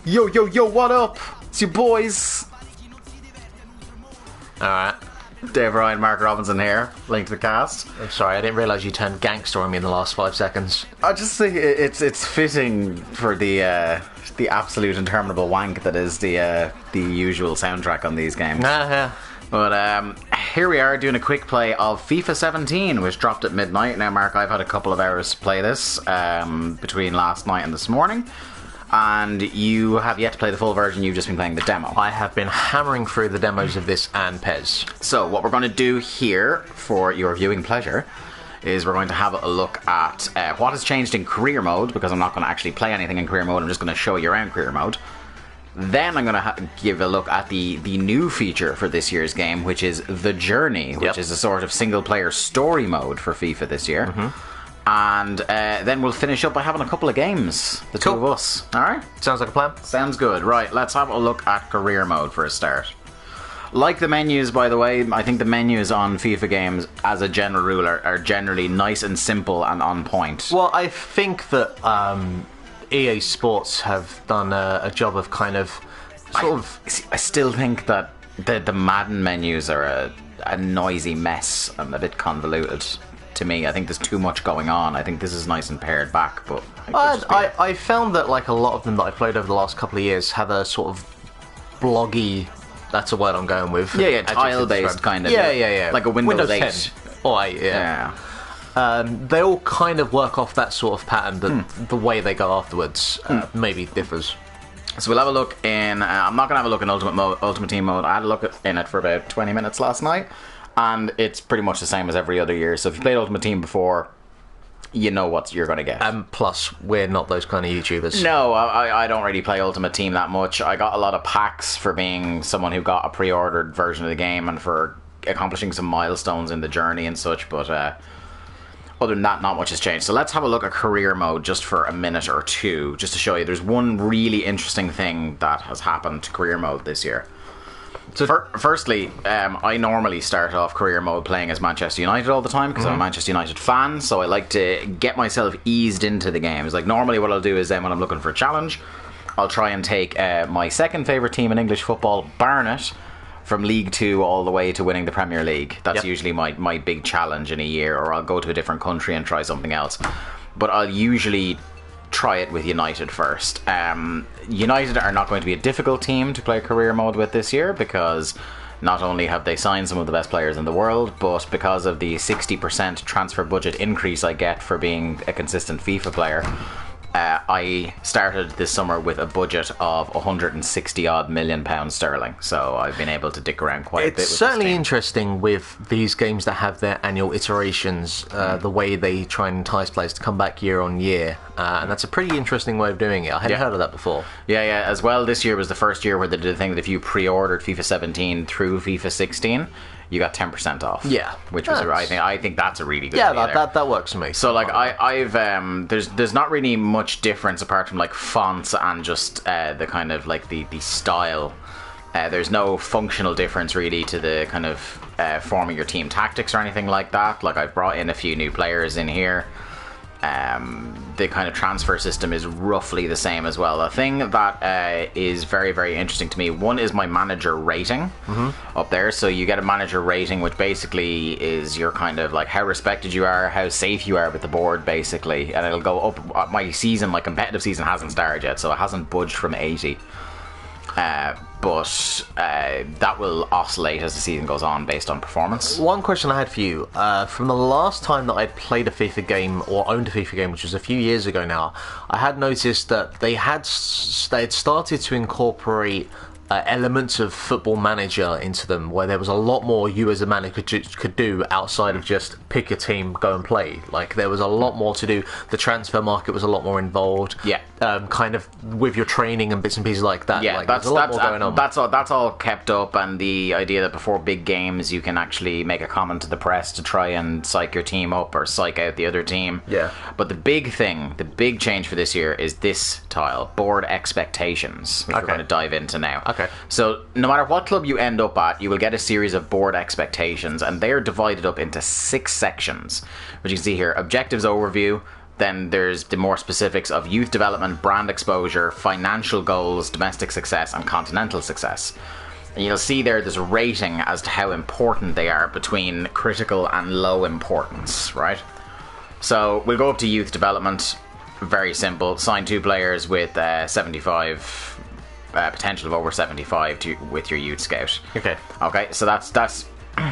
Yo, what up? It's your boys. Alright. Dave Ryan, Mark Robinson here, Link to the Cast. I'm sorry, I didn't realise you turned gangster on me in the last 5 seconds. I just think it's fitting for the absolute interminable wank that is the usual soundtrack on these games. Yeah. But here we are doing a quick play of FIFA 17, which dropped at midnight. Now, Mark, I've had a couple of hours to play this between last night and this morning. And you have yet to play the full version, you've just been playing the demo. I have been hammering through the demos of this and Pez. So what we're going to do here, for your viewing pleasure, is we're going to have a look at what has changed in career mode, because I'm not going to actually play anything in career mode, I'm just going to show you around career mode. Then I'm going to give a look at the new feature for this year's game, which is The Journey, which is a sort of single-player story mode for FIFA this year. Mm-hmm. And then we'll finish up by having a couple of games, the two of us. Alright? Sounds like a plan. Sounds good. Right, let's have a look at career mode for a start. Like the menus, by the way, I think the menus on FIFA games, as a general rule, are generally nice and simple and on point. Well, I think that EA Sports have done a job of kind of I still think that the Madden menus are a noisy mess and a bit convoluted. To me, I think there's too much going on. I think this is nice and pared back, but I found that like a lot of them that I played over the last couple of years have a sort of bloggy, that's a word I'm going with. Yeah, tile-based kind of. Yeah. Like a Windows 8. 10 or 8, they all kind of work off that sort of pattern, but the way they go afterwards maybe differs. So we'll have a look in... I'm not going to have a look in Ultimate Team mode. I had a look in it for about 20 minutes last night. And it's pretty much the same as every other year. So if you played Ultimate Team before, you know what you're going to get. Plus, we're not those kind of YouTubers. No, I don't really play Ultimate Team that much. I got a lot of packs for being someone who got a pre-ordered version of the game and for accomplishing some milestones in the journey and such. But other than that, not much has changed. So let's have a look at career mode just for a minute or two, just to show you. There's one really interesting thing that has happened to career mode this year. So firstly, I normally start off career mode playing as Manchester United all the time because I'm a Manchester United fan, so I like to get myself eased into the games. Like normally what I'll do is then when I'm looking for a challenge, I'll try and take my second favourite team in English football, Barnet, from League 2 all the way to winning the Premier League. That's usually my big challenge in a year, or I'll go to a different country and try something else. But I'll usually try it with United first. United are not going to be a difficult team to play career mode with this year because not only have they signed some of the best players in the world, but because of the 60% transfer budget increase I get for being a consistent FIFA player, I started this summer with a budget of 160 odd million pounds sterling, so I've been able to dick around quite a bit with It's certainly interesting with these games that have their annual iterations, the way they try and entice players to come back year on year, and that's a pretty interesting way of doing it. I hadn't heard of that before. Yeah, as well, this year was the first year where they did a thing that if you pre-ordered FIFA 17 through FIFA 16, you got 10% off. Yeah, which was I think that's a really good idea. Yeah, that works for me. So like I've there's not really much difference apart from like fonts and just the kind of like the style. There's no functional difference really to the kind of forming your team tactics or anything like that. Like I've brought in a few new players in here. The kind of transfer system is roughly the same as well. The thing that is very, very interesting to me, one is my manager rating up there. So you get a manager rating, which basically is your kind of like how respected you are, how safe you are with the board, basically. And it'll go up. My competitive season hasn't started yet, so it hasn't budged from 80. But that will oscillate as the season goes on based on performance. One question I had for you, from the last time that I'd played a FIFA game or owned a FIFA game, which was a few years ago now, I had noticed that they had started to incorporate elements of Football Manager into them, where there was a lot more you as a manager could do outside of just pick a team, go and play. Like there was a lot more to do. The transfer market was a lot more involved. Yeah. Kind of with your training and bits and pieces like that. Yeah, like, that's a lot more going on. That's all kept up, and the idea that before big games you can actually make a comment to the press to try and psych your team up or psych out the other team. Yeah. But the big change for this year is this tile, board expectations, which we're going to dive into now. Okay. So no matter what club you end up at, you will get a series of board expectations, and they are divided up into 6 sections, which you can see here: objectives overview, Then there's the more specifics of youth development, brand exposure, financial goals, domestic success, and continental success. And you'll see there's a rating as to how important they are between critical and low importance, right? So we'll go up to youth development. Very simple. Sign 2 players with 75 potential of over 75 with your youth scout. Okay. So that's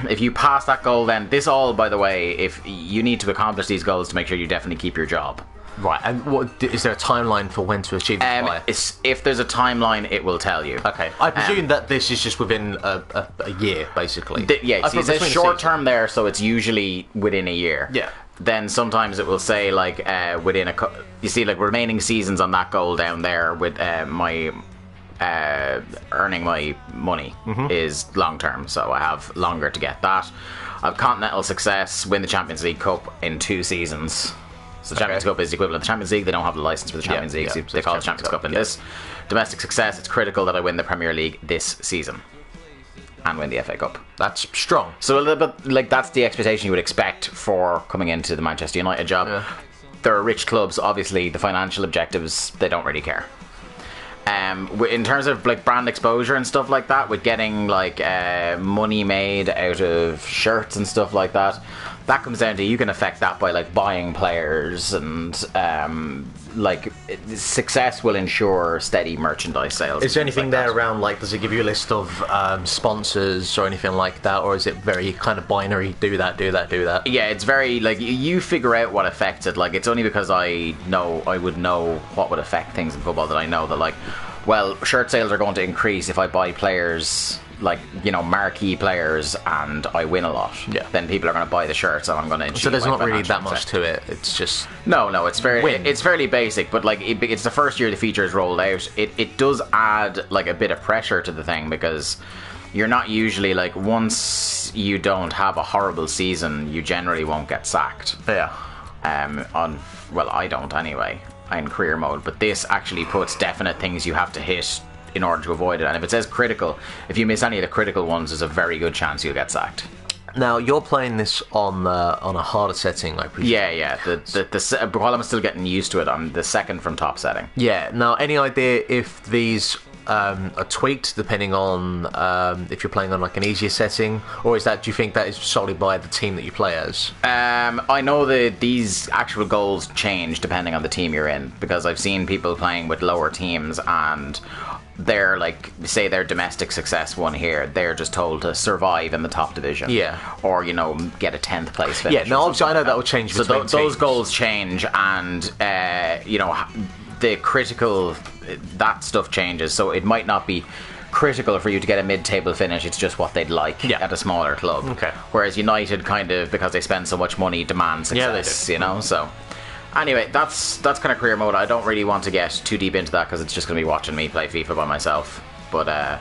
if you pass that goal, then this all, by the way, if you need to accomplish these goals to make sure you definitely keep your job. Right, and what is there a timeline for when to achieve this by? If there's a timeline, it will tell you. Okay, I presume that this is just within a year, basically. It says short term there, so it's usually within a year. Yeah. Then sometimes it will say like within you see like remaining seasons on that goal down there with my earning my money is long term, so I have longer to get that. I have continental success, win the Champions League Cup in 2 seasons. So the Champions Cup is the equivalent of the Champions League. They don't have the license for the Champions League, so they call it Champions Cup in this. Domestic success, it's critical that I win the Premier League this season and win the FA Cup. That's strong. So a little bit like that's the expectation you would expect for coming into the Manchester United job. Yeah. There are rich clubs, obviously the financial objectives, they don't really care. In terms of like brand exposure and stuff like that, with getting like money made out of shirts and stuff like that, that comes down to you can affect that by like buying players and like success will ensure steady merchandise sales. Is there anything there around like does it give you a list of sponsors or anything like that, or is it very kind of binary? Do that. Yeah, it's very like you figure out what affects it. Like it's only because I would know what would affect things in football that I know that like, well, shirt sales are going to increase if I buy players like, you know, marquee players and I win a lot. Yeah. Then people are going to buy the shirts and I'm going to achieve. So there's not really that much to it. It's just no. It's fairly basic. But like it's the first year the feature is rolled out. It does add like a bit of pressure to the thing because you're not usually like once you don't have a horrible season, you generally won't get sacked. Yeah. I don't anyway. I'm in career mode, but this actually puts definite things you have to hit in order to avoid it. And if it says critical, if you miss any of the critical ones, there's a very good chance you'll get sacked. Now you're playing this on a harder setting, I presume. Yeah. While I'm still getting used to it, I'm the second from top setting. Yeah. Now, any idea if these are tweaked depending on if you're playing on like an easier setting, or do you think that is solely by the team that you play as? I know that these actual goals change depending on the team you're in, because I've seen people playing with lower teams and they're like, say their domestic success one here, they're just told to survive in the top division. Yeah. Or, you know, get a 10th place finish. Yeah, no, obviously I know that will change between teams. Those goals change and, you know, the critical, that stuff changes. So it might not be critical for you to get a mid-table finish, it's just what they'd like at a smaller club. Okay. Whereas United kind of, because they spend so much money, demand success, you know, so... Anyway, that's kind of career mode. I don't really want to get too deep into that because it's just going to be watching me play FIFA by myself. But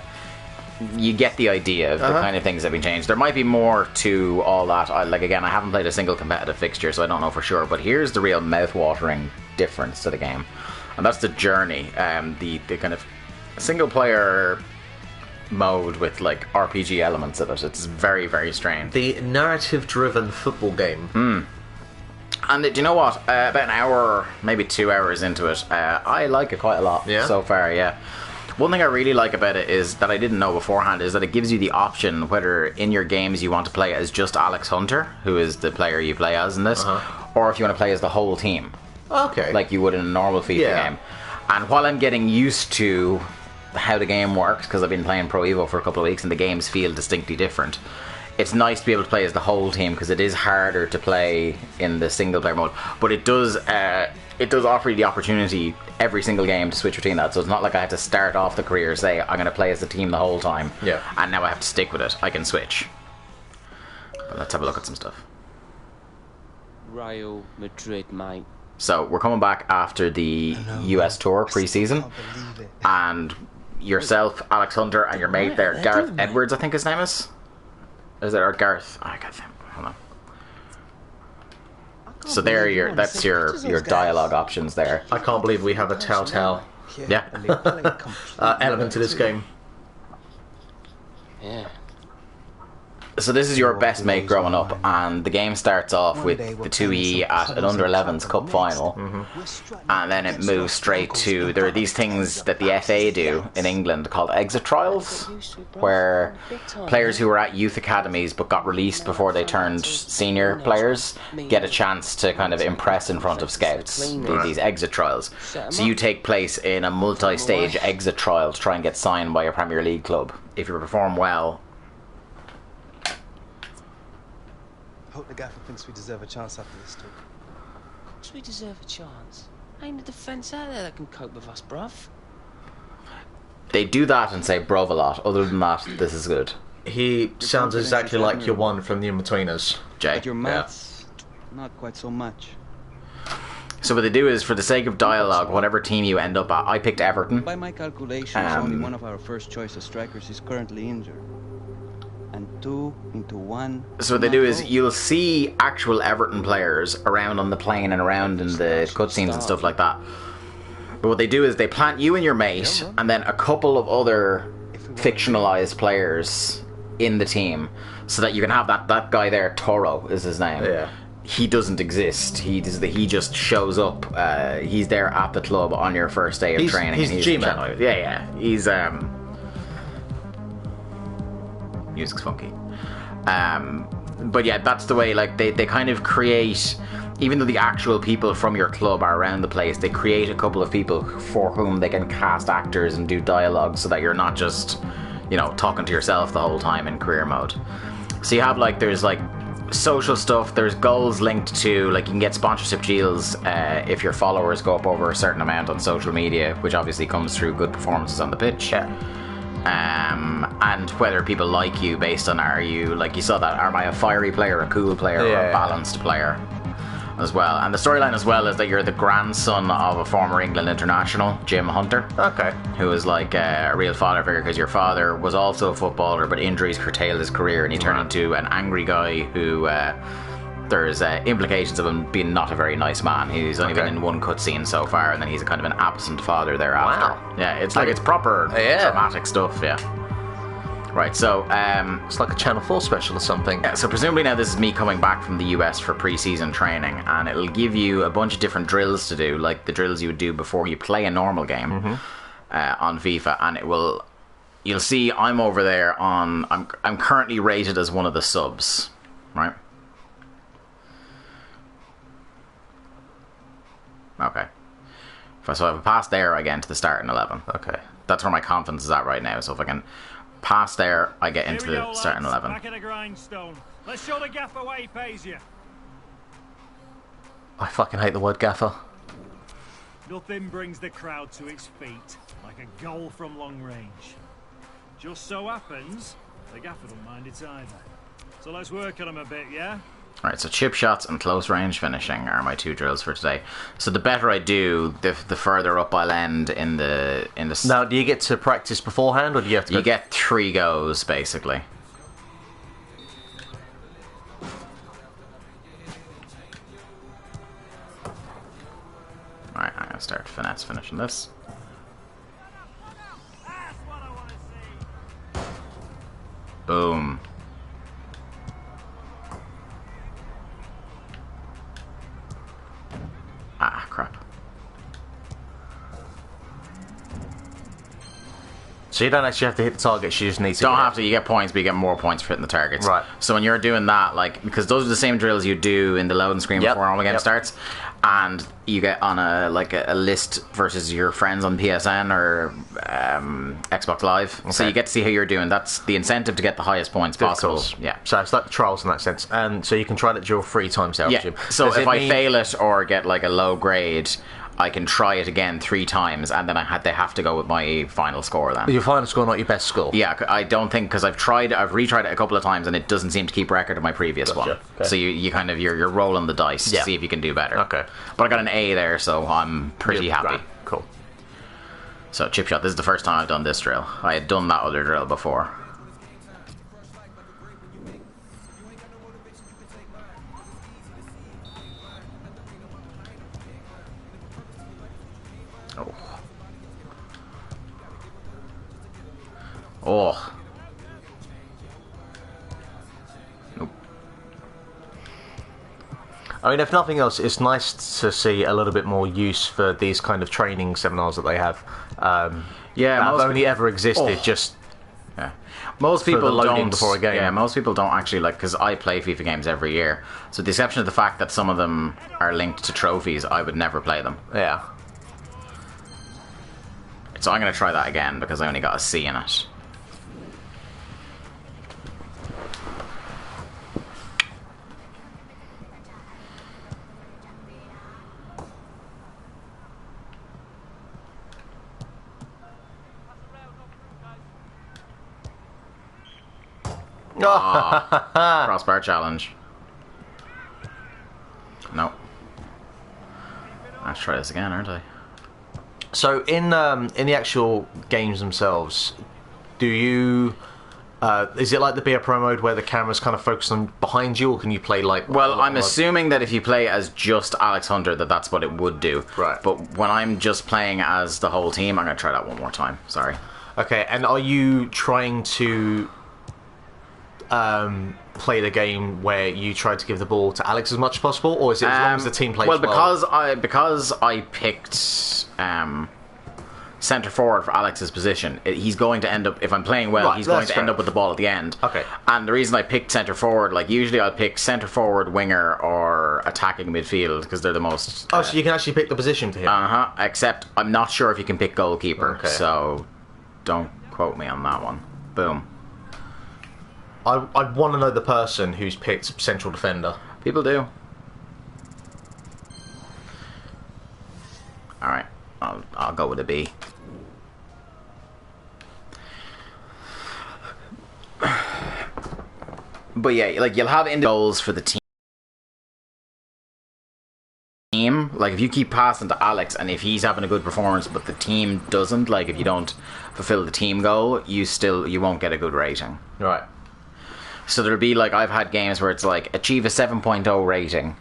you get the idea of the kind of things that have been changed. There might be more to all that. I haven't played a single competitive fixture, so I don't know for sure. But here's the real mouth-watering difference to the game. And that's the journey. The kind of single-player mode with like RPG elements of it. It's very, very strange. The narrative-driven football game. And do you know what? About an hour, maybe 2 hours into it, I like it quite a lot so far, yeah. One thing I really like about it is that I didn't know beforehand is that it gives you the option whether in your games you want to play as just Alex Hunter, who is the player you play as in this, or if you want to play as the whole team. Okay. Like you would in a normal FIFA game. And while I'm getting used to how the game works, because I've been playing Pro Evo for a couple of weeks and the games feel distinctly different, it's nice to be able to play as the whole team because it is harder to play in the single player mode, but it does offer you the opportunity every single game to switch between that. So it's not like I had to start off the career say I'm going to play as the team the whole time and now I have to stick with it. I can switch. But let's have a look at some stuff. Real Madrid, mate. So we're coming back after the US tour pre-season, and yourself, Alex Hunter, and your mate there, Gareth Edwards, I think his name is. Is it, or Gareth? I can't think. Hold on. So there, that's your dialogue options there. I can't believe we have a telltale element to this game. Yeah. So this is your best mate growing up, and the game starts off with the 2E at an under-11s cup final, and then it moves straight to, there are these things that the FA do in England called exit trials, where players who were at youth academies but got released before they turned senior players get a chance to kind of impress in front of scouts, these exit trials. So you take place in a multi-stage exit trial to try and get signed by a Premier League club. If you perform well, Hope the gaffer thinks we deserve a chance after this talk. Of course we deserve a chance. Ain't a defence out there that can cope with us, bruv. they do that and say bruv a lot. Other than that, this is good. He sounds exactly like your one from the In-Betweeners. Jay. But your maths, not quite so much. So what they do is, for the sake of dialogue, whatever team you end up at, I picked Everton. By my calculations, only one of our first choice strikers is currently injured. And 2 into 1. So what they do is, you'll see actual Everton players around on the plane and around in the cutscenes and stuff like that. But what they do is they plant you and your mate, and then a couple of other fictionalized players in the team, so that you can have that guy there. Toro is his name. Yeah. He doesn't exist. He just shows up. He's there at the club on your first day of training. He's and G-Man. Yeah. He's music's funky. But yeah, that's the way, like, they kind of create, even though the actual people from your club are around the place, they create a couple of people for whom they can cast actors and do dialogue, so that you're not just, you know, talking to yourself the whole time in career mode. So you have, like, there's like social stuff, there's goals linked to, like, you can get sponsorship deals if your followers go up over a certain amount on social media, which obviously comes through good performances on the pitch. And whether people like you based on, are you, like, you saw that, am I a fiery player, a cool player, or a balanced player as well. And the storyline as well is that you're the grandson of a former England international, Jim Hunter. Okay. Who is like a real father figure, because your father was also a footballer, but injuries curtailed his career, and he turned into an angry guy who there's implications of him being not a very nice man. He's only been in one cutscene so far, and then he's a kind of an absent father thereafter. Wow. Yeah, it's like, it's proper dramatic stuff, yeah. Right, so it's like a Channel 4 special or something. Yeah, so presumably now this is me coming back from the US for pre-season training, and it'll give you a bunch of different drills to do, like the drills you would do before you play a normal game on FIFA, and you'll see I'm over there on, I'm currently rated as one of the subs, right? Okay. So if I pass there, I get into the starting 11. Okay. That's where my confidence is at right now, so if I can pass there, I get into the starting 11. Back in the grindstone. Let's show the gaffer why he pays you. I fucking hate the word gaffer. Nothing brings the crowd to its feet like a goal from long range. Just so happens, the gaffer don't mind it either. So let's work on him a bit, yeah? Alright, so chip shots and close range finishing are my two drills for today. So the better I do, the further up I'll end in the... Now, do you get to practice beforehand, or do you have to... You get 3 goes, basically. Alright, I'm going to start finesse finishing this. Boom. Ah, crap. So you don't actually have to hit the targets, you just need to... Don't have to, you get points, but you get more points for hitting the targets. Right. So when you're doing that, like, because those are the same drills you do in the loading screen before all the game starts, and you get on a list versus your friends on PSN or Xbox Live. Okay. So you get to see how you're doing. That's the incentive to get the highest points possible. Yeah. So it's like the trials in that sense. And so you can try that drill 3 times out. Yeah. So if I fail it or get like a low grade, I can try it again 3 times, and then they have to go with my final score then. Your final score, not your best score? Yeah, I don't think, because I've retried it a couple of times, and it doesn't seem to keep record of my previous one. Okay. So you kind of, you're rolling the dice to see if you can do better. Okay. But I got an A there, so I'm pretty happy. Right. Cool. So chip shot, this is the first time I've done this drill. I had done that other drill before. Oh. I mean, if nothing else, it's nice to see a little bit more use for these kind of training seminars that they have. Yeah, that have most only ever existed. Just yeah. Most for the people loading don't. before a game. Yeah, most people don't actually like, because I play FIFA games every year. So, with the exception of the fact that some of them are linked to trophies, I would never play them. yeah. So I'm going to try that again because I only got a C in it. Crossbar challenge. No. I'll try this again, aren't I? So in the actual games themselves, do you? Is it like the BR Pro mode where the camera's kind of focused on behind you, or can you play like? Well, I'm assuming that if you play as just Alex Hunter, that's what it would do. Right. But when I'm just playing as the whole team, I'm going to try that one more time. Sorry. Okay, and are you trying to play the game where you try to give the ball to Alex as much as possible, or is it as long as the team plays well? Because I picked centre forward for Alex's position, he's going to end up, if I'm playing well, he's going to end up with the ball at the end. Okay. And the reason I picked centre forward, like usually I'll pick centre forward, winger, or attacking midfield because they're the most. So you can actually pick the position for him. Except I'm not sure if you can pick goalkeeper. Okay. So don't quote me on that one. Boom. I want to know the person who's picked central defender. People do. All right, I'll go with a B. But yeah, like you'll have goals for the team. Like if you keep passing to Alex and if he's having a good performance but the team doesn't, like if you don't fulfill the team goal, you won't get a good rating. Right. So there'll be like, I've had games where it's like achieve a 7.0 rating,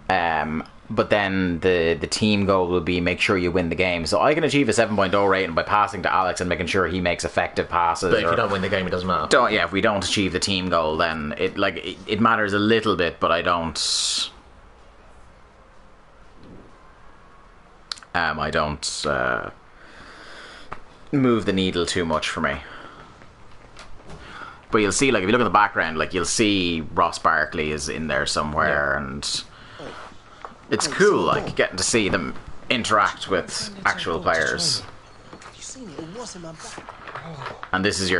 but then the team goal will be make sure you win the game. So I can achieve a 7.0 rating by passing to Alex and making sure he makes effective passes. But if you don't win the game, it doesn't matter. If we don't achieve the team goal, then it matters a little bit, but I don't move the needle too much for me. But you'll see, like, if you look at the background, like, you'll see Ross Barkley is in there somewhere, and it's cool, like, getting to see them interact with actual players. And this is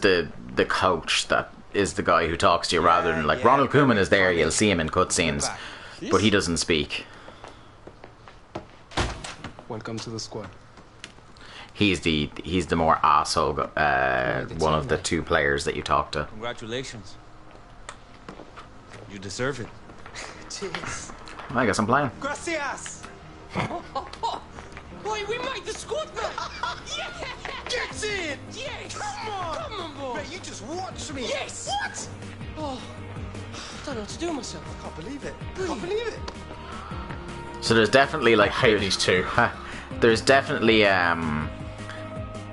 the coach that is the guy who talks to you, rather than, like, Ronald Koeman is there, you'll see him in cutscenes, but he doesn't speak. Welcome to the squad. He's the more asshole one of the two players that you talk to. Congratulations. You deserve it. Cheers. I guess I'm playing. Gracias. Boy, we made the squad, man! Yeah! Get in. Yes! Come on. Come on, boy! Mate, you just watch me. Yes! What? Oh, I don't know what to do with myself. I can't believe it. I can't believe it. So there's definitely, like, I hate these two. there's definitely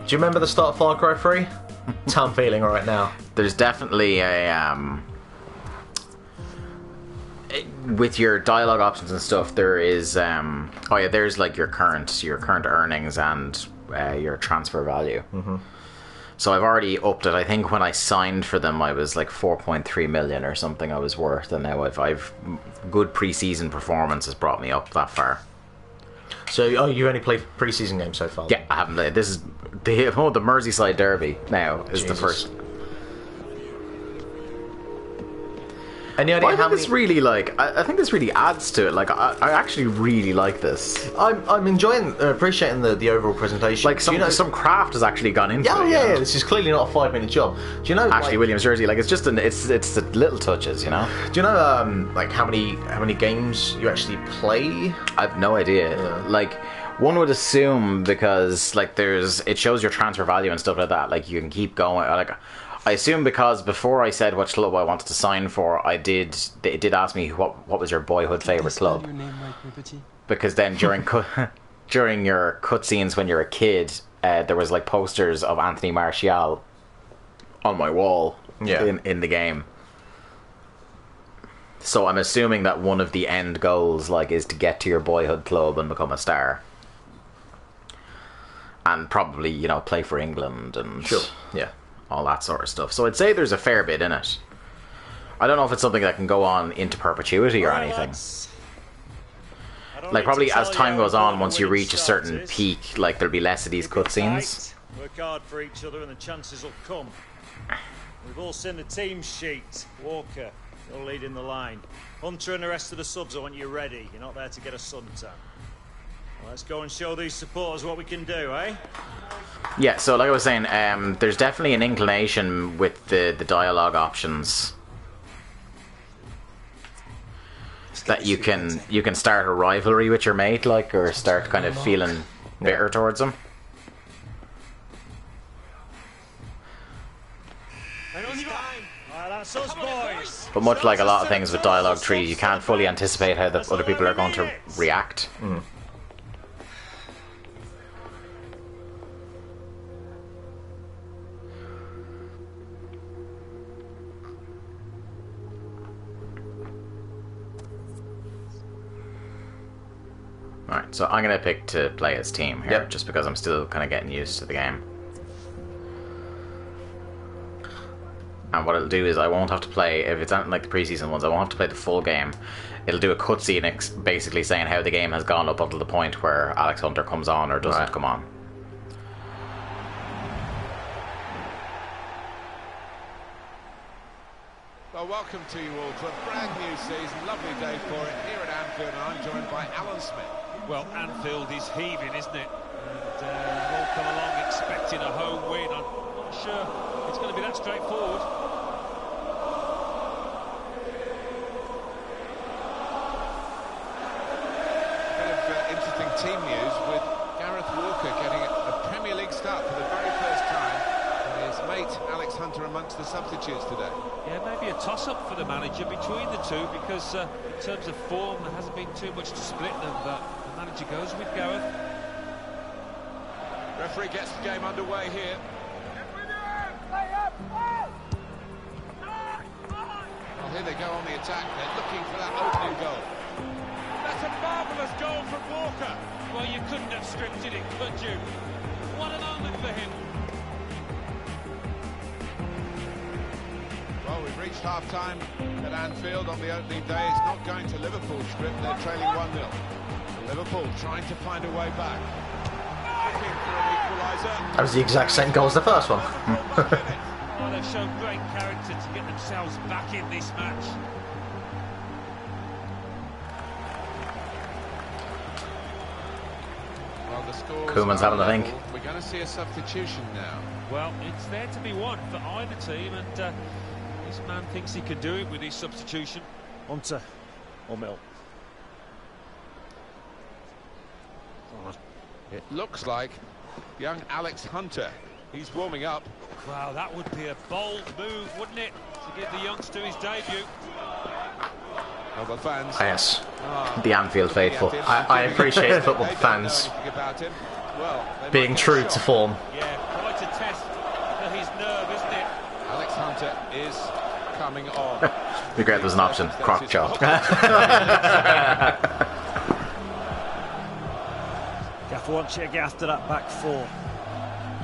Do you remember the start of Far Cry 3? That's how I'm feeling right now. there's definitely a with your dialogue options and stuff, there is there's like your current earnings and your transfer value. Mm-hmm. So I've already upped it. I think when I signed for them, I was like 4.3 million or something I was worth, and now I've good pre-season performance has brought me up that far. So, you only played pre-season games so far? Yeah, I haven't played. This is the Merseyside Derby now is the first. Any idea I how think many... this really I think this really adds to it. Like I actually really like this. I'm enjoying, appreciating the overall presentation. Like some craft has actually gone into it. Yeah. This is clearly not a 5-minute job. Do you know? Ashley Williams jersey, like it's just it's the little touches, you know. Do you know like how many games you actually play? I've no idea. Yeah. Like one would assume because like it shows your transfer value and stuff like that. Like you can keep going. Like I assume because before I said which club I wanted to sign for, it did ask me what was your boyhood favourite club. Your name right, my petit? Because then during your cutscenes when you're a kid, there was like posters of Anthony Martial on my wall in the game. So I'm assuming that one of the end goals, like, is to get to your boyhood club and become a star. And probably, you know, play for England and all that sort of stuff. So I'd say there's a fair bit in it. I don't know if it's something that can go on into perpetuity or anything. Like, probably as time goes on, once you reach a certain peak, like, there'll be less of these cutscenes. Work hard for each other and the chances will come. We've all seen the team sheet. Walker, you're leading the line. Hunter and the rest of the subs, I want you ready. You're not there to get a suntan. Well, let's go and show these supporters what we can do, eh? Yeah, so like I was saying, there's definitely an inclination with the dialogue options that you can start a rivalry with your mate, like, or start kind of feeling bitter towards them. That's us, boys. But much like a lot of things with dialogue trees, you can't fully anticipate how the other people are going to react. Alright, so I'm going to pick to play as team here, just because I'm still kind of getting used to the game. And what it'll do is I won't have to play, if it's anything like the preseason ones, I won't have to play the full game. It'll do a cutscene basically saying how the game has gone up until the point where Alex Hunter comes on or doesn't come on. Well, welcome to you all to a brand new season. Lovely day for it here at Anfield, and I'm joined by Alan Smith. Well, Anfield is heaving, isn't it? And we've all come along expecting a home win. I'm not sure it's going to be that straightforward. A bit of interesting team news with Gareth Walker getting a Premier League start for the very first time, and his mate Alex Hunter amongst the substitutes today. Yeah, maybe a toss-up for the manager between the two, because in terms of form there hasn't been too much to split them, but the manager goes with Gareth. Referee gets the game underway here. Well, here they go on the attack. They're looking for that opening goal. That's a marvellous goal from Walker. Well, you couldn't have scripted it, could you? What a moment for him. Well, we've reached half-time at Anfield on the opening day. It's not going to Liverpool's script. They're trailing 1-0. Liverpool trying to find a way back. Looking for an equaliser. That was the exact same goal as the first one. Oh, they've shown great character to get themselves back in this match. Well, the score's Koeman's having a think. We're going to see a substitution now. Well, it's there to be one for either team, and this man thinks he can do it with his substitution. Hunter or Mill? It looks like young Alex Hunter. He's warming up. Wow, that would be a bold move, wouldn't it, to give the youngster his debut? Well, the fans. Yes, The Anfield faithful. I appreciate football fans being true to form. Yeah, quite a test for his nerve, isn't it? Alex Hunter is coming on. Be great, there's an option. Croc chop. Gaffer wants you to get after that back four.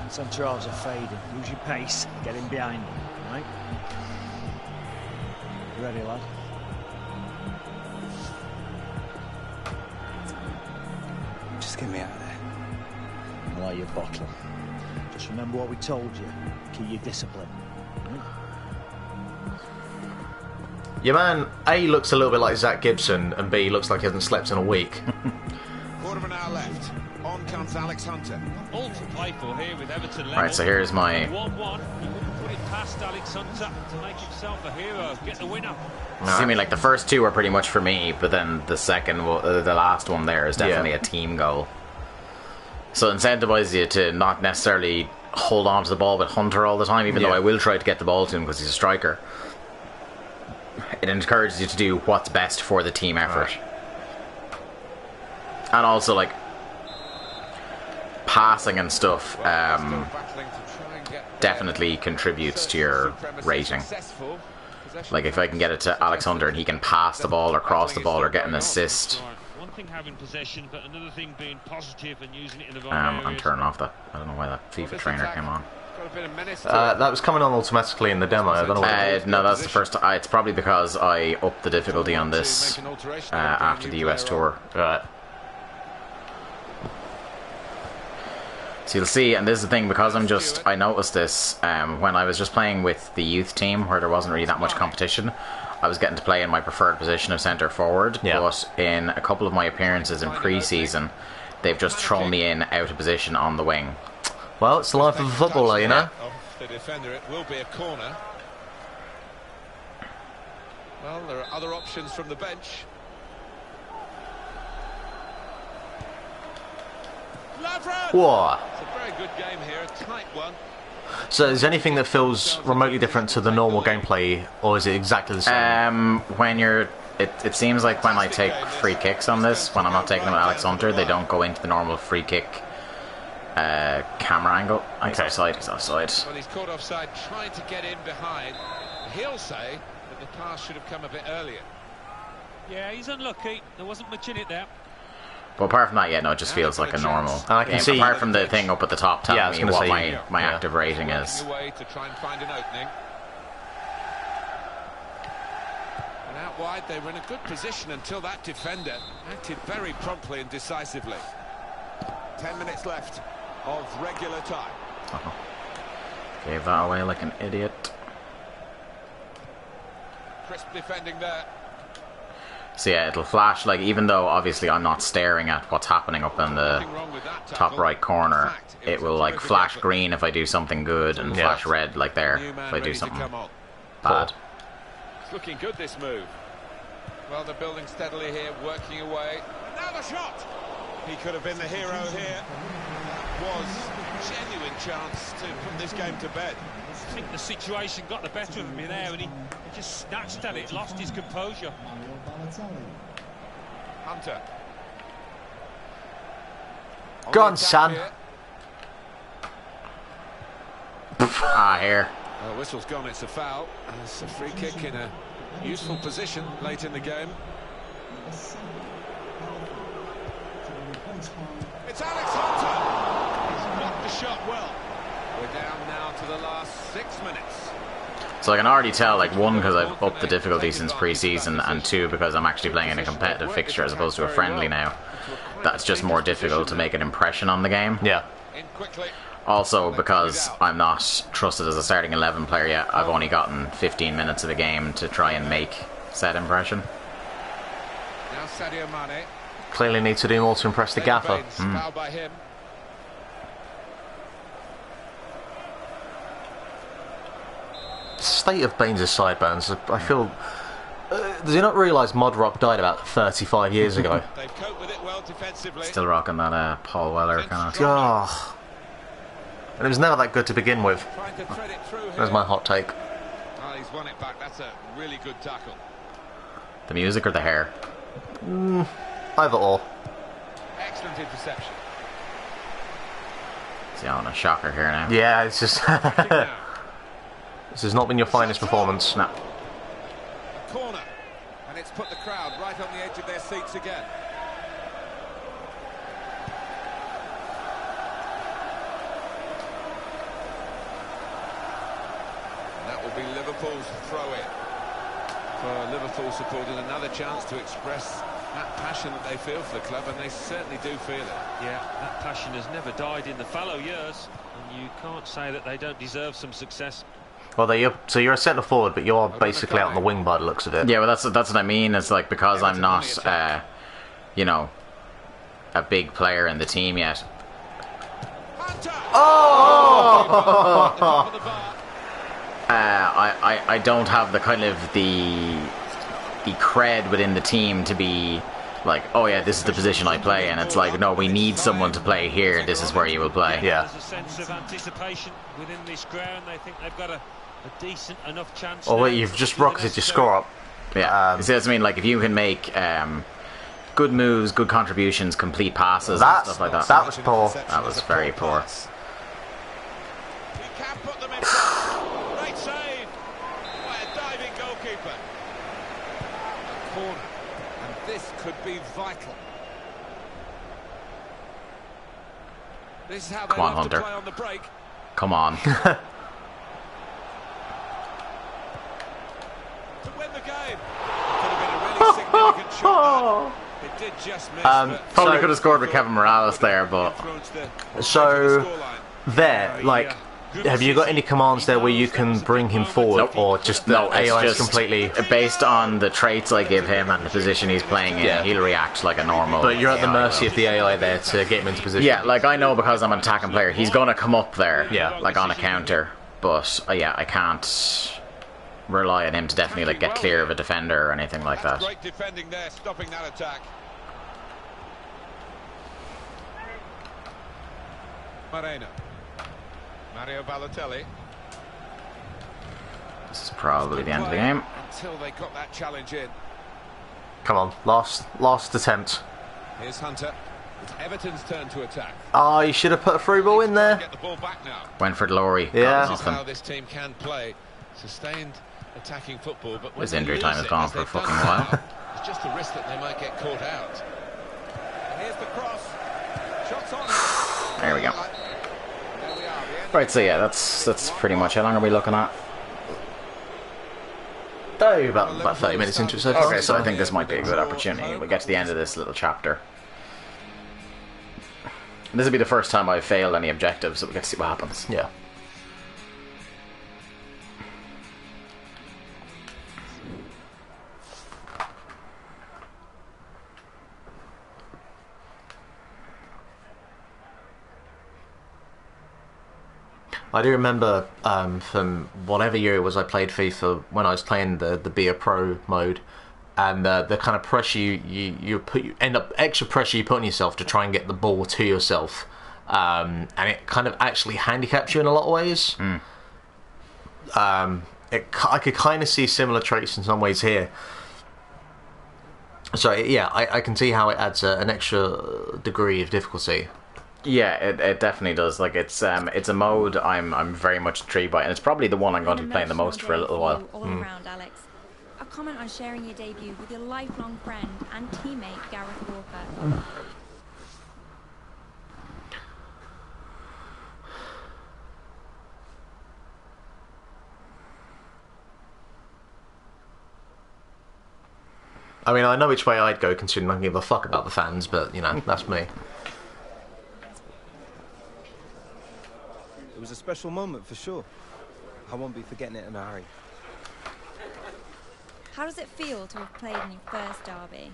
Centre halves are fading. Use your pace. Get in behind them. Right? You ready, lad? Just get me out of there. I'll allow you a bottle. Just remember what we told you. Keep your discipline. Right? Your man A looks a little bit like Zach Gibson, and B looks like he hasn't slept in a week. Quarter of an hour left. On comes Alex Hunter. All to play for here with Everton level. Right, so here's my... 1-1. He wouldn't put it past Alex Hunter to make himself a hero. Get the winner. I mean, like, the first two are pretty much for me, but then the second, the last one there is definitely a team goal. So it incentivizes you to not necessarily hold on to the ball with Hunter all the time, even though I will try to get the ball to him because he's a striker. It encourages you to do what's best for the team effort. And also, like, passing and stuff definitely contributes to your rating. Like if I can get it to Alex Hunter and he can pass the ball or cross the ball or get an assist. One thing having possession, but another thing being positive and using it in the right I'm turning off that. I don't know why that FIFA trainer came on. That was coming on automatically in the demo. I don't know what no, that's the first. It's probably because I upped the difficulty on this after the US tour. Right. So you'll see, and this is the thing, because I noticed this when I was just playing with the youth team where there wasn't really that much competition. I was getting to play in my preferred position of centre forward, but in a couple of my appearances in pre-season, they've just thrown me in out of position on the wing. Well, it's the life of a footballer, you know. The defender, it will be a corner. Well, there are other options from the bench. Whoa. It's a very good game here, a tight one. So is there anything that feels remotely different to the normal gameplay, or is it exactly the same? When you're... It seems like when I take free kicks on this, when I'm not taking them with Alex Hunter, they don't go into the normal free kick camera angle. He's offside, he's offside. Well, he's caught offside, trying to get in behind. He'll say that the pass should have come a bit earlier. Yeah, he's unlucky. There wasn't much in it there. But apart from that, yeah, no, it just feels like a normal I can game. see, apart from the thing up at the top telling me what my yeah. active rating is. Away to try and find an opening. And out wide, they were in a good position until that defender acted very promptly and decisively. 10 minutes left of regular time. Gave that away like an idiot. Crisp defending there. So yeah, it'll flash, like, even though obviously I'm not staring at what's happening up in the top right corner, it will like flash green if I do something good and flash red like there if I do something bad. It's looking good, this move. Well, they're building steadily here, working away. Now the shot! He could have been the hero here. Was a genuine chance to put this game to bed. I think the situation got the better of him there, and he just snatched at it, lost his composure. Hunter. Go on, son. Here. Well, whistle's gone, it's a foul. It's a free kick in a useful position late in the game. It's Alex Hunter. He's blocked the shot well. We're down now to the last 6 minutes. So I can already tell, like, one, because I've upped the difficulty since pre-season, and two, because I'm actually playing in a competitive fixture as opposed to a friendly now. That's just more difficult to make an impression on the game. Yeah. Also, because I'm not trusted as a starting 11 player yet, I've only gotten 15 minutes of the game to try and make said impression. Now Sadio Mane. Clearly need to do more to impress the gaffer. Foul by him. State of Baines' sideburns, I feel... does he not realise Modrock died about 35 years ago? They've coped with it well defensively. Still rocking that Paul Weller kind of... Oh. And it was never that good to begin with. There's my hot take. Oh, he's won it back. That's a really good tackle. The music or the hair? Either or. Excellent interception. See, on a shocker here now. Yeah, it's just... This has not been your finest performance. No. Corner. And it's put the crowd right on the edge of their seats again. And that will be Liverpool's throw-in. For Liverpool supporters, another chance to express that passion that they feel for the club, and they certainly do feel it. Yeah, that passion has never died in the fallow years, and you can't say that they don't deserve some success. Well, so you're a centre forward, but you're basically out on the wing by the looks of it. Yeah, well, that's what I mean. It's like, because I'm not, you know, a big player in the team yet. Oh! I don't have the kind of the cred within the team to be like, oh yeah, this is the position I play, and it's like, no, we need someone to play here. This is where you will play. Yeah. There's a sense of anticipation within this ground. They think they've got a decent enough chance. Oh, wait, you've just rocketed your score up. Yeah. See, that's what I mean. Like, if you can make good moves, good contributions, complete passes, and stuff like that. That was poor. That was very poor. He can put them in front. Great save. What a diving goalkeeper. A corner, and this could be vital. This is how they Come on, love to Hunter. play on the break. Come on. To win the game. Could have been a really significant shot. It did just miss. Probably could have scored with Kevin Morales there, but So, there, like, have you got any commands there where you can bring him forward, Nope. or just the no, it's AI is just completely... based on the traits I give him and the position he's playing in. Yeah. He'll react like a normal. But you're at the AI mercy will. of the AI there to get him into position. Yeah, like I know because I'm an attacking player, he's gonna come up there, Yeah. like on a counter. But yeah, I can't rely on him to definitely like get clear of a defender or anything like that. Great defending there, stopping that attack. Moreno. Mario Balotelli. This is probably the end of the game. Until they got that challenge in. Come on, last attempt. Here's Hunter. It's Everton's turn to attack. Oh, you should have put a through ball in there. Get the ball back now. Went for glory. Yeah. This is how this team can play. Sustained attacking football, but when His they injury lose time has it, gone as for a they've done fucking now, while. It's just a risk that they might get caught out. And here's the cross. Shots on. There we go. There we are. The end. Right, so yeah, that's pretty much how long are we looking at? About 30 minutes into it so far. Okay, so I think this might be a good opportunity. We get to the end of this little chapter. And this will be the first time I've failed any objectives, so we get to see what happens. Yeah. I do remember from whatever year it was I played FIFA when I was playing the Be a Pro mode, and the kind of pressure you end up extra pressure you put on yourself to try and get the ball to yourself, and it kind of actually handicaps you in a lot of ways. I could kind of see similar traits in some ways here. So yeah, I can see how it adds an extra degree of difficulty. Yeah, it definitely does. Like it's a mode I'm very much intrigued by, and it's probably the one I'm going to be playing the most for a little while. All around, Alex. A comment on sharing your debut with your lifelong friend and teammate Gareth Walker. I mean, I know which way I'd go, considering I don't give a fuck about the fans, but you know, that's me. It was a special moment for sure. I won't be forgetting it in a hurry. How does it feel to have played in your first derby?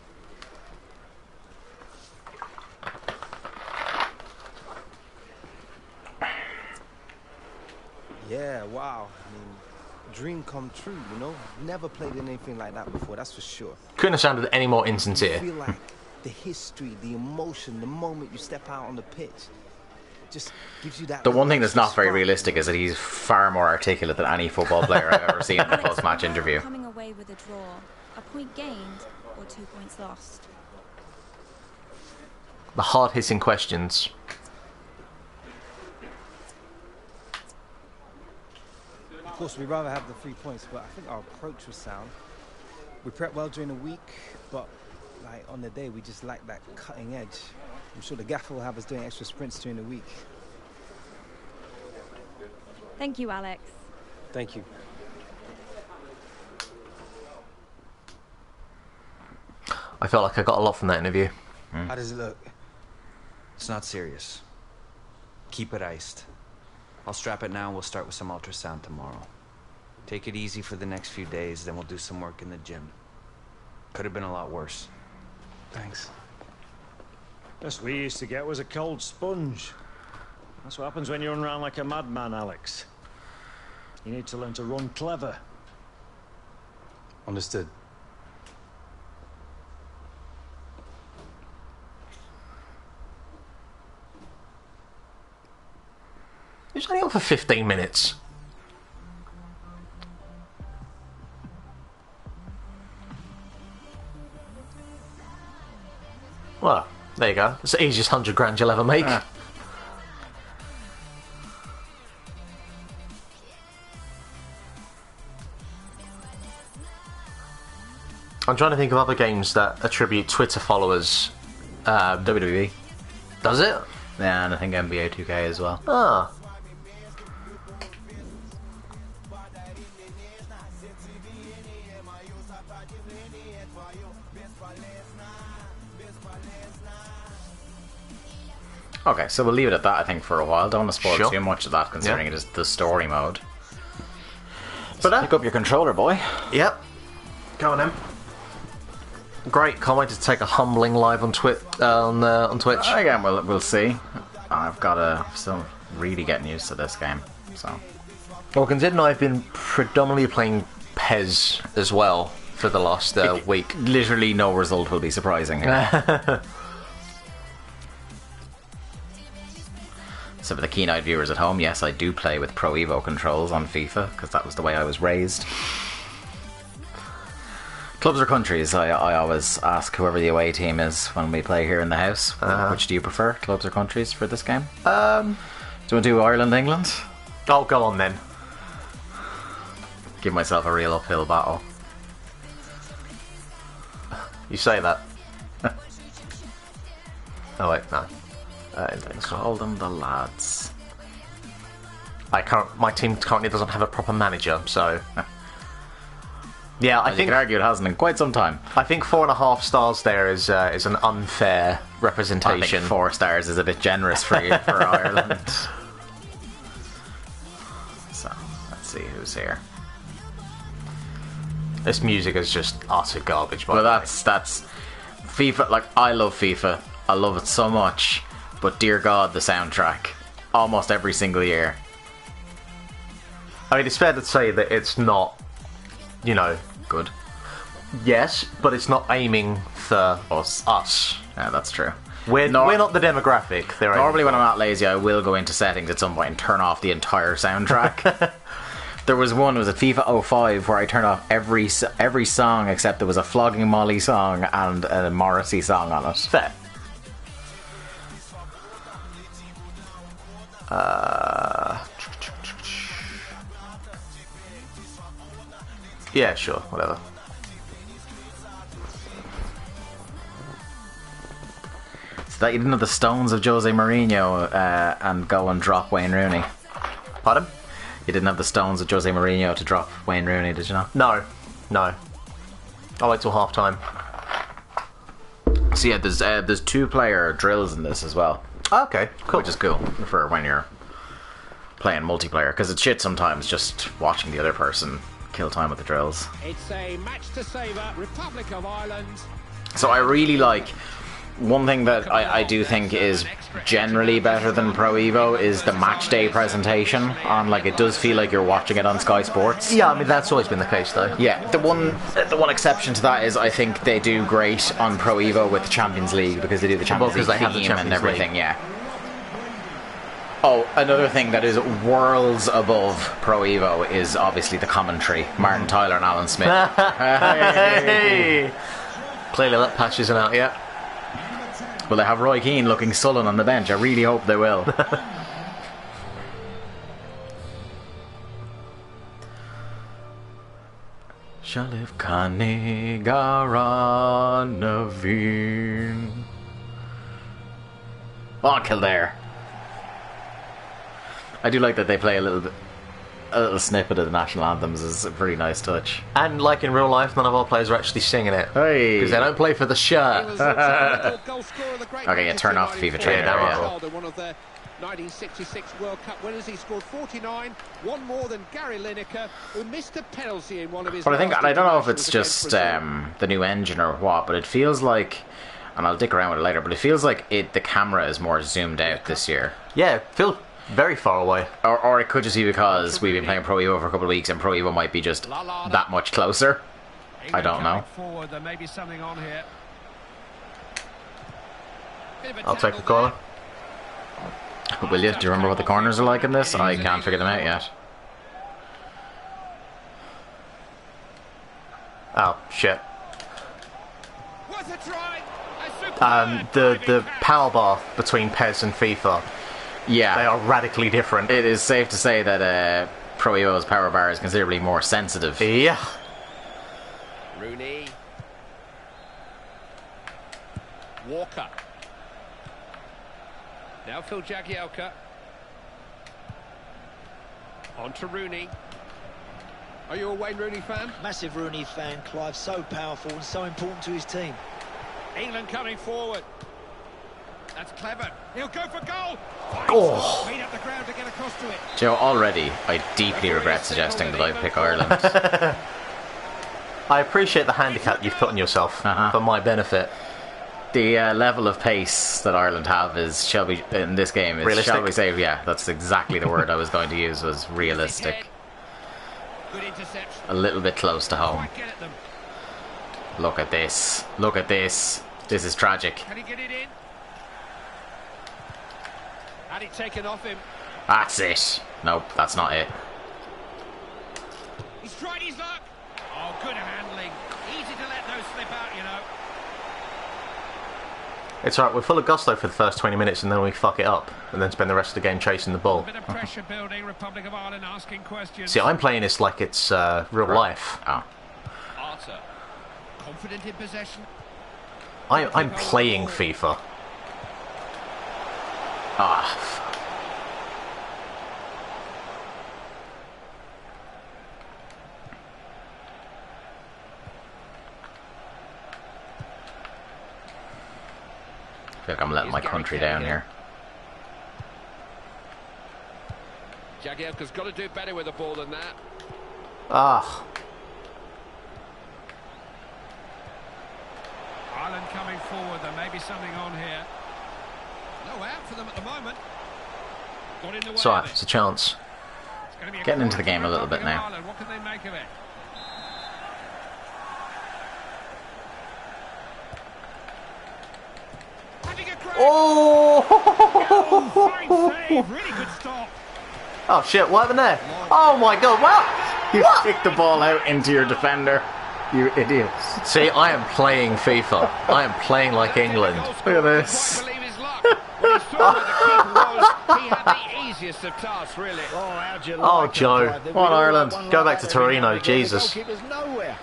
Yeah, wow. I mean, dream come true, you know? Never played in anything like that before, that's for sure. Couldn't have sounded any more insincere. I feel like the history, the emotion, the moment you step out on the pitch, just gives you that. The one thing that's not very spark. realistic is that he's far more articulate than any football player I've ever seen in a post-match interview. Coming away with a draw, a point gained or 2 points lost. The hard-hitting questions. Of course, we'd rather have the 3 points, but I think our approach was sound. We prepped well during the week, but like on the day, we just lacked that cutting edge. I'm sure the gaffer will have us doing extra sprints during the week. Thank you, Alex. Thank you. I felt like I got a lot from that interview. How does it look? It's not serious. Keep it iced. I'll strap it now and we'll start with some ultrasound tomorrow. Take it easy for the next few days, then we'll do some work in the gym. Could have been a lot worse. Thanks. Best we used to get was a cold sponge. That's what happens when you run around like a madman, Alex. You need to learn to run clever. Understood. It was only on for 15 minutes. Well, there you go. It's the easiest 100 grand you'll ever make. I'm trying to think of other games that attribute Twitter followers. WWE. Does it? Yeah, and I think NBA 2K as well. Ah. Okay, so we'll leave it at that, I think, for a while. Don't want to spoil Sure. too much of that, considering it is the story mode. But pick up your controller, boy. Yep. Go on then. Great. Can't wait to take a humbling live on Twitch. Again, we'll see. I've got to still really getting used to this game. So. Well, considering I've been predominantly playing PES as well for the last week. Literally no result will be surprising here. So for the keen-eyed viewers at home, yes, I do play with Pro Evo controls on FIFA, because that was the way I was raised. Clubs or countries? I always ask whoever the away team is when we play here in the house. Which do you prefer, clubs or countries, for this game? Do you want to do Ireland, England? Oh, go on then. Give myself a real uphill battle. You say that. Oh wait, no. Call them the lads. My team currently doesn't have a proper manager, so yeah, I think you could argue it hasn't in quite some time. I think 4.5 stars there is an unfair representation. I think 4 stars is a bit generous for you for Ireland. So let's see who's here. This music is just utter garbage. Well, that's FIFA. Like, I love FIFA. I love it so much. But dear God, the soundtrack. Almost every single year. I mean, it's fair to say that it's not, good. Yes, but it's not aiming for us. Yeah, that's true. We're not the demographic. Normally when I'm not lazy, I will go into settings at some point and turn off the entire soundtrack. There was one, it was at FIFA 05, where I turned off every song except there was a Flogging Molly song and a Morrissey song on it. Fair. Yeah, sure, whatever. So that you didn't have the stones of Jose Mourinho and go and drop Wayne Rooney. Pardon? You didn't have the stones of Jose Mourinho to drop Wayne Rooney, did you not? No. I'll wait till half time. So yeah, there's 2-player drills in this as well. Okay, cool. Which is cool for when you're playing multiplayer, because it's shit sometimes just watching the other person kill time with the drills. It's a match to savour, Republic of Ireland. So I really like, one thing that I do think is generally better than Pro Evo is the match day presentation on, like, it does feel like you're watching it on Sky Sports. Yeah, I mean, that's always been the case though. Yeah, the one exception to that is I think they do great on Pro Evo with the Champions League, because they do the Champions League theme and everything. Yeah. Oh, another thing that is worlds above Pro Evo is obviously the commentary. Martin Tyler and Alan Smith. Hey. Clearly that patch isn't out yet. Well, they have Roy Keane looking sullen on the bench. I really hope they will. Shalif Khani Garanavin. Oh, Kildare. I do like that they play a little snippet of the national anthems. Is a pretty nice touch. And like in real life, none of our players are actually singing it. Hey, because they don't play for the shirt. Okay, yeah, turn off the FIFA trainer. Yeah. One of the 1966 World Cup winners. He scored 49, one more than Gary Lineker, who missed a penalty in one of his. But I think, and I don't know if it's just the new engine or what, but it feels like, and I'll dick around with it later, but it feels like the camera is more zoomed out this year. Yeah, it feels very far away. Or it could just be because we've been playing Pro Evo for a couple of weeks and Pro Evo might be just that much closer. I don't know. Forward, there may be something on here. I'll take the corner. Will you? Do you remember what the corners are like in this? I can't figure them out yet. Oh, shit. Worth a try. The power bar between PES and FIFA, yeah, they are radically different. It is safe to say that Pro Evo's power bar is considerably more sensitive. Yeah. Rooney. Walker. Now Phil Jagielka. On to Rooney. Are you a Wayne Rooney fan? Massive Rooney fan, Clive. So powerful and so important to his team. England coming forward. That's clever. He'll go for goal. Oh. Beat up the ground to get across to it. Joe, already, I deeply regret suggesting that I pick Ireland. I appreciate the handicap you've put on yourself for my benefit. The level of pace that Ireland have is, in this game, is, realistic? shall we say, yeah, that's exactly the word I was going to use, was realistic. Good interception. A little bit close to home. Get at them. Look at this. Look at this. This is tragic. Can he get it in? Had it taken off him. That's it. Nope, that's not it. He's tried his luck. Oh, good handling. Easy to let those slip out, you know. It's alright, we're full of gusto for the first 20 minutes and then we fuck it up and then spend the rest of the game chasing the ball. Bit of pressure building. Republic of Ireland asking questions. See, I'm playing this like it's real life. Oh. Arthur. Confident in possession. I'm playing FIFA. Ah. I feel like I'm letting my country down here. Jagielka's got to do better with the ball than that. Ah. Ireland coming forward. There may be something on here. No out for them at the moment. Got in the way It's alright, of it. it's a chance. It's gonna be a Getting into the corner game for a little bit Republic of now. Ireland. What can they make of it? Oh! Fine save. Really good stop. Oh shit, what happened there? Oh my god, wow! You kicked the ball out into your defender. You idiots. See, I am playing FIFA. I am playing like England. Look at this. Believe his luck. When he saw where the keeper was, he had the easiest of tasks, really. Oh, how'd you Oh, like Joe. it, Clive? Come on, Ireland. One Go like back to that every Torino, now and again. The Jesus. goalkeeper's nowhere.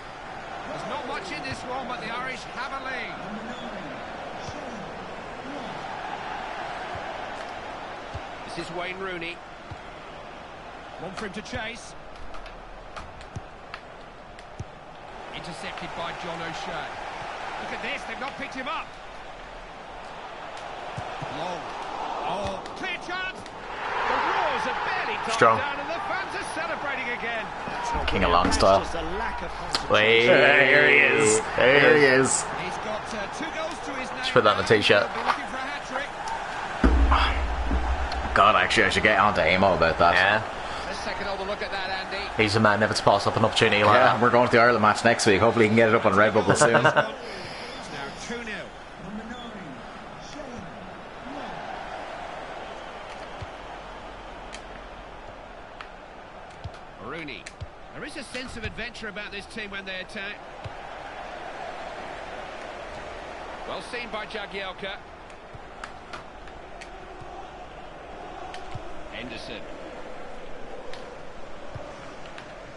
There's not much in this one, but the Irish have a lead. This is Wayne Rooney. One for him to chase. Intercepted by John O'Shea. Look at this, they've not picked him up. Long. Oh, clear chance. The roars have barely died Strong. down and the fans are celebrating again. King of Long style. Just a lack of concentration. Wait. There he is. There he is. He's got 2 goals to his name. Just put that on the t-shirt. He'll be looking for a hat-trick. God, actually, I should get on to Amo about that. Yeah. Let's take another look at that, Andy. He's a man never to pass up an opportunity like Yeah, that. we're going to the Ireland match next week. Hopefully, he can get it up on Redbubble soon. It's now 2-0. Rooney. There is a sense of adventure about this team when they attack. Well seen by Jagielka. Henderson.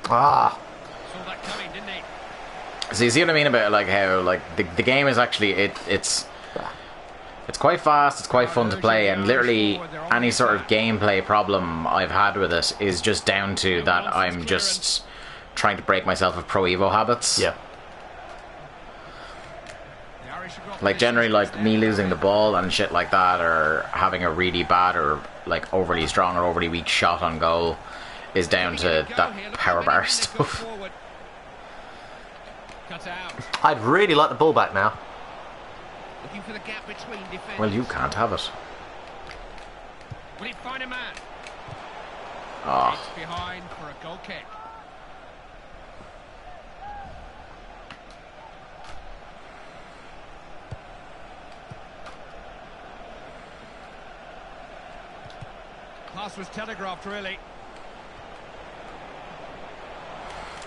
Ah. Saw that coming, didn't he? So you see what I mean about like how like the game is actually it's quite fast, it's quite fun to play, and literally any sort of gameplay problem I've had with it is just down to that I'm just trying to break myself of Pro Evo habits. Yeah. Like generally like me losing the ball and shit like that, or having a really bad or like overly strong or overly weak shot on goal is down to that power bar stuff. Cut out. I'd really like the ball back now. Looking for the gap between defenders. Well, you can't have it. Will he find a man? Oh. It's behind for a goal kick. Pass was telegraphed, really.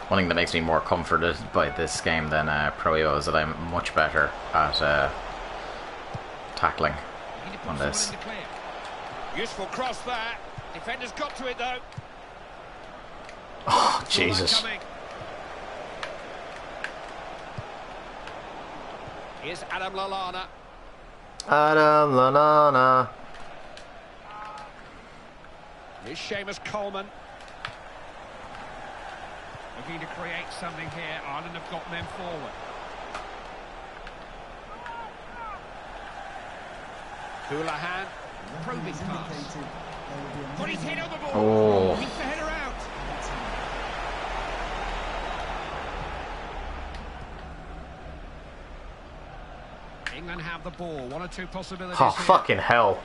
One thing that makes me more comforted by this game than Pro Evo is that I'm much better at tackling on this. Useful cross there. Defenders got to it though. Oh, Jesus. Here's Adam Lallana. Adam Lallana. Here's Seamus Coleman. Looking to create something here. Ireland have got men forward. Houlihan. Probing pass. Put his head on the ball. Oh. Keeps the header out. England have the ball. One or two possibilities. Oh, here. fucking hell.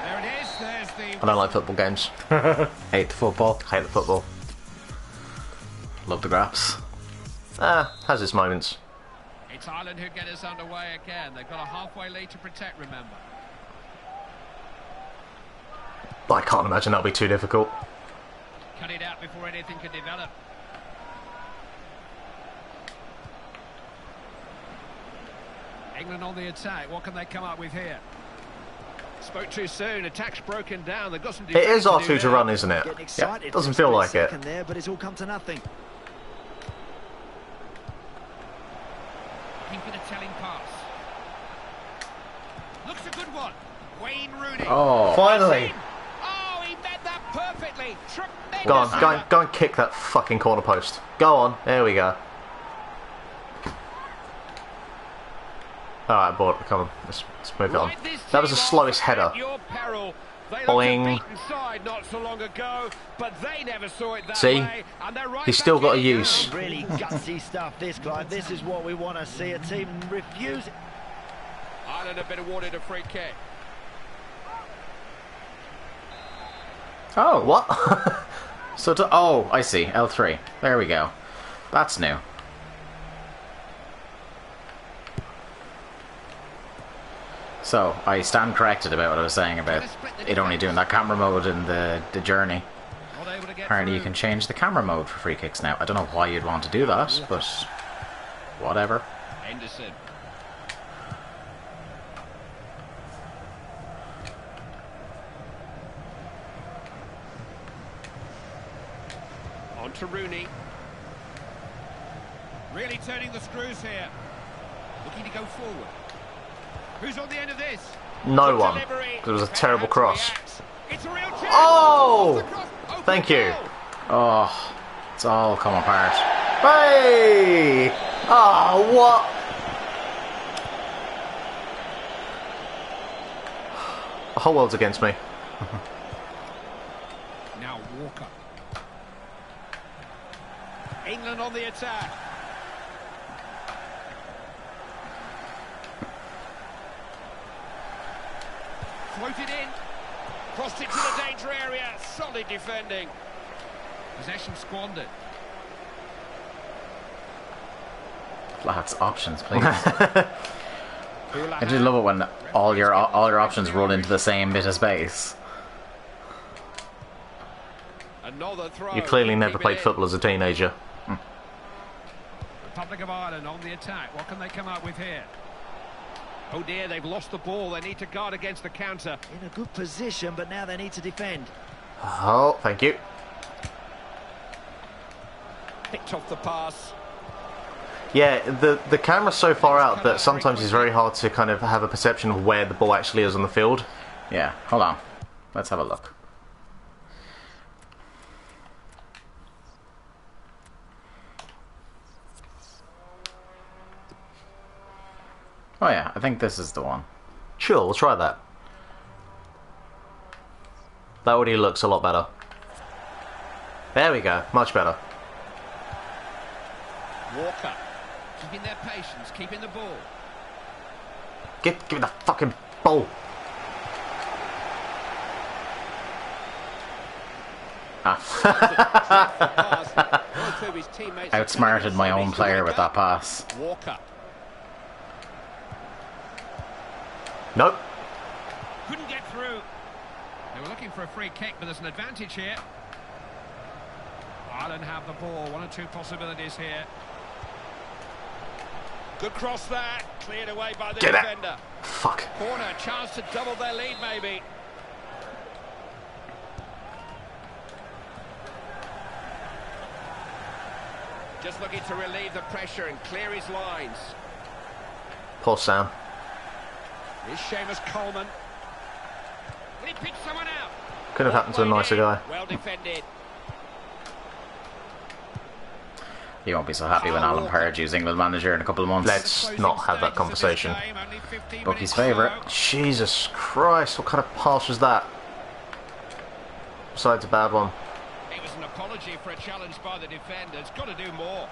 There it is. There's the... I don't like football games. Hate the football. Hate the football. Love the graphs. Has its moments. It's Ireland who get us underway again. They've got a halfway lead to protect, remember. I can't imagine that'll be too difficult. Cut it out before anything can develop. England on the attack. What can they come up with here? Spoke too soon. Attack's broken down. They've got some. It is R2 to run, isn't it? Yeah, doesn't feel like it. There, but it's all come to nothing. Keeping a telling pass. Looks a good one. Wayne Rooney. Oh, finally! Oh, he met that perfectly. Tremendous. Go on, kick that fucking corner post. Go on, there we go. Alright, board, come on, let's move it on. That was the slowest header. Boing. See? He's still got to use. Really gutsy stuff, this, Clive. This is what we want to see. A team refuse it. Ireland have been awarded a free kick. Oh, what? Oh, I see. L3. There we go. That's new. So, I stand corrected about what I was saying about it only doing that camera mode in the journey. Apparently you can change the camera mode for free kicks now. I don't know why you'd want to do that, but whatever. Henderson. On to Rooney. Really turning the screws here. Looking to go forward. Who's on the end of this? No one. It was a terrible cross. Oh! Thank you. Oh, it's all come apart. Hey! Oh, what? The whole world's against me. Now Walker. England on the attack. Floated in. Crossed it to the danger area. Solid defending. Possession squandered. Lads, options, please. I just love it when all your options roll into the same bit of space. Another throw. You clearly never played football as a teenager. Republic of Ireland on the attack. What can they come up with here? Oh dear, they've lost the ball. They need to guard against the counter. In a good position, but now they need to defend. Oh, thank you. Picked off the pass. Yeah, the camera's so far out that sometimes it's very hard to kind of have a perception of where the ball actually is on the field. Yeah, hold on. Let's have a look. Oh yeah, I think this is the one. Sure, we'll try that. That already looks a lot better. There we go, much better. Walker, keeping their patience, keeping the ball. Give me the fucking ball. Outsmarted my own player with that pass. Walker. Nope. Couldn't get through. They were looking for a free kick, but there's an advantage here. Ireland have the ball. One or two possibilities here. Good cross there. Cleared away by the defender. Fuck. Corner. Chance to double their lead, maybe. Just looking to relieve the pressure and clear his lines. Poor Sam. Here's Seamus Coleman. Will he pick someone out? Could have happened to a nicer guy. Well defended. You won't be so happy when Alan Pardew's England manager in a couple of months. Let's not have that conversation. Bookie's favourite. Jesus Christ, what kind of pass was that? Besides a bad one. It was an apology for a challenge by the defenders. Got to do more.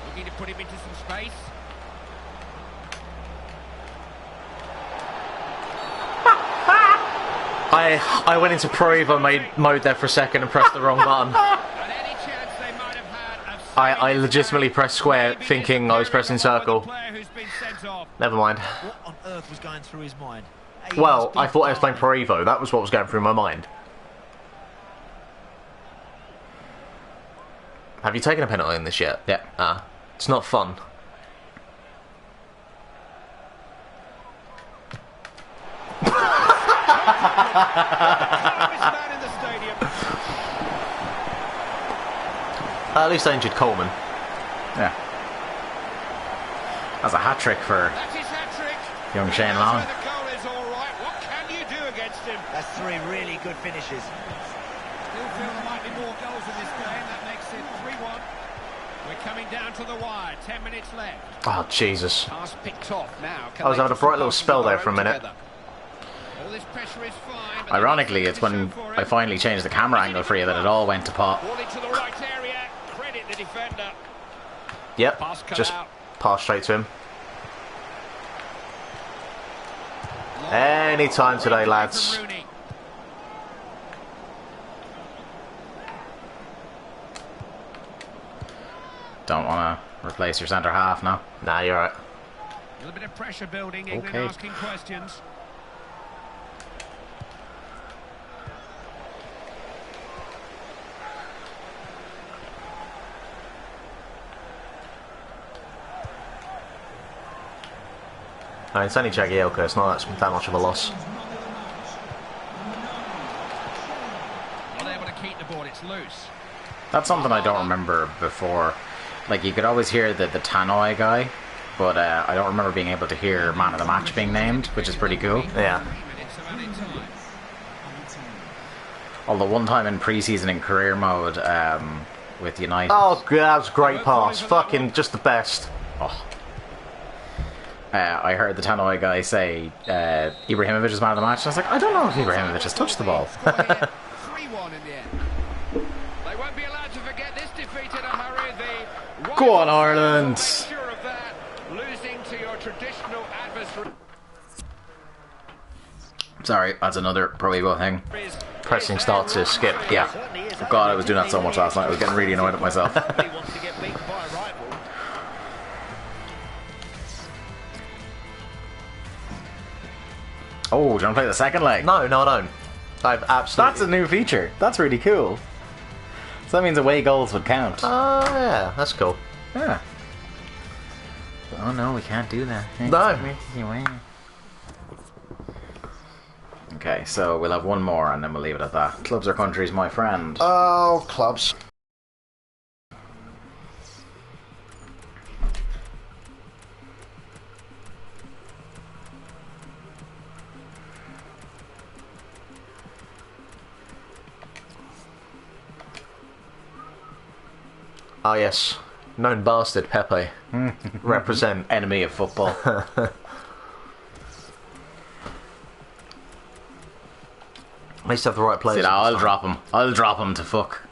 Looking to put him into some space. I went into Pro Evo mode there for a second and pressed the wrong button. I legitimately pressed square thinking I was pressing circle. Never mind. What on earth was going through his mind? Well, I thought I was playing Pro Evo. That was what was going through my mind. Have you taken a penalty in this yet? Yeah. It's not fun. At least I injured Coleman. Yeah. That's a hat-trick for young Shane Long. The goal is all right. What can you do against him? That's 3 really good finishes. Still feel there might be more goals in this game. That makes it 3-1. We're coming down to the wire. 10 minutes left. Oh, Jesus. Pass picked off now. I was having a bright little spell there for a minute. All this pressure is fine. Ironically, it's when I finally changed the camera angle for you that it all went to pot. Ball into the right area. Credit the defender. Yep, just pass straight to him. Any time today, lads. Don't want to replace your centre half now. Nah, you're right. A little bit of pressure building. England Okay. asking questions. No, it's only Jagielka. It's not that much of a loss. Not able to keep the ball. It's loose. That's something I don't remember before. Like, you could always hear the Tannoy guy, but I don't remember being able to hear man of the match being named, which is pretty cool. Yeah. Although one time in pre-season in career mode with United... Oh, that was a great pass. Fucking just the best. Oh. I heard the Tannoy guy say Ibrahimovic is man of the match, and I was like, I don't know if Ibrahimovic has touched the ball. 3-1 in the end. They won't be allowed to forget this defeat in a hurry. Go on, Ireland! Sure of that. Losing to your traditional adversary. Sorry, that's another Pro Evo thing. Pressing start to skip. Yeah. God, I was doing that so much last night. I was getting really annoyed at myself. Oh, do you want to play the second leg? No, I don't. I've absolutely... That's a new feature. That's really cool. So that means away goals would count. Oh, yeah. That's cool. Yeah. Oh, no, we can't do that. No. Okay, so we'll have one more and then we'll leave it at that. Clubs or countries, my friend? Oh, clubs. Oh yes, known bastard Pepe. Represent. Enemy of football. At least have the right players. See, I'll drop him. I'll drop him to fuck.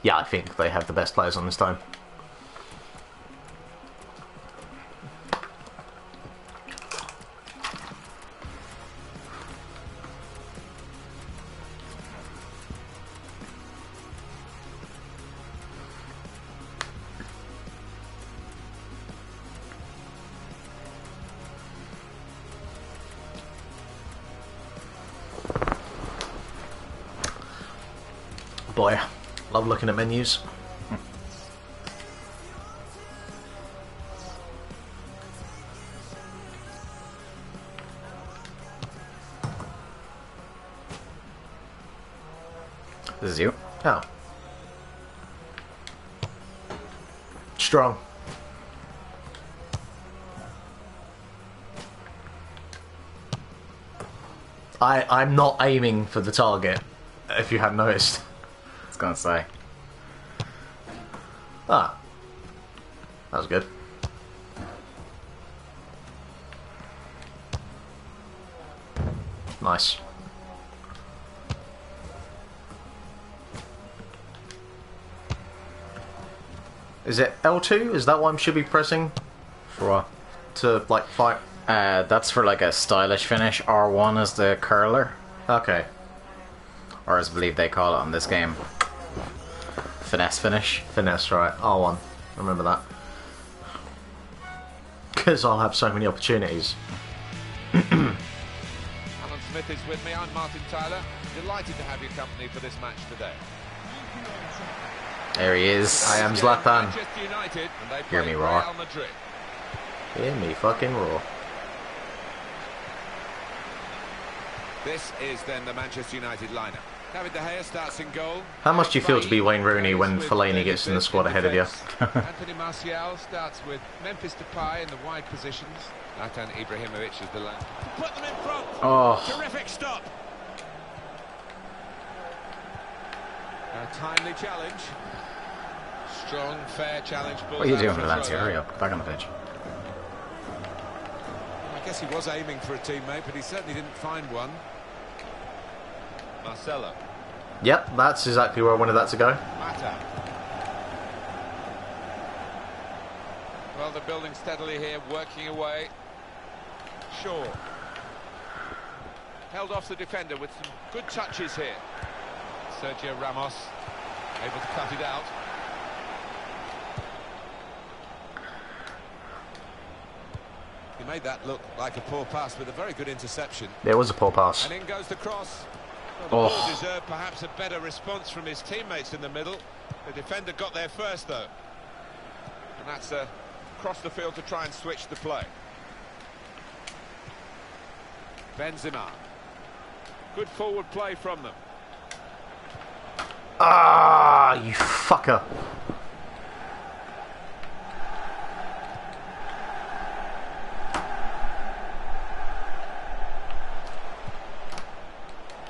Yeah, I think they have the best players on this time. Boy, love looking at menus. This is you. Oh. Strong. I'm not aiming for the target, if you hadn't noticed. I was gonna say. Ah. That was good. Nice. Is it L2? Is that what I should be pressing? For to, like, fight? That's for, like, a stylish finish. R1 is the curler. Okay. Or as I believe they call it on this game. Finesse finish. Finesse, right. R1. Remember that. Because I'll have so many opportunities. Alan Smith is with me. I'm Martin Tyler. Delighted to have your company for this match today. There he is. I am Zlatan. Manchester United, and they Hear play me roar. Real Madrid. Hear me fucking roar. This is then the Manchester United lineup. David De Gea starts in goal. How much do you feel to be Wayne Rooney when Fellaini gets in the squad ahead of you? Anthony Martial starts with Memphis Depay in the wide positions. Zlatan Ibrahimovic is the lad. Put them in front. Oh. Terrific stop. A timely challenge. Strong, fair challenge. What are you doing, Valencia? Hurry up. Back on the pitch. I guess he was aiming for a teammate, but he certainly didn't find one. Marcelo. Yep, that's exactly where I wanted that to go. Mata. Well, they're building steadily here, working away. Shaw. Held off the defender with some good touches here. Sergio Ramos able to cut it out. He made that look like a poor pass with a very good interception. There was a poor pass. And in goes the cross. Well, the ball deserved perhaps a better response from his teammates in the middle. The defender got there first, though. And that's across the field to try and switch the play. Benzema. Good forward play from them. Ah, you fucker.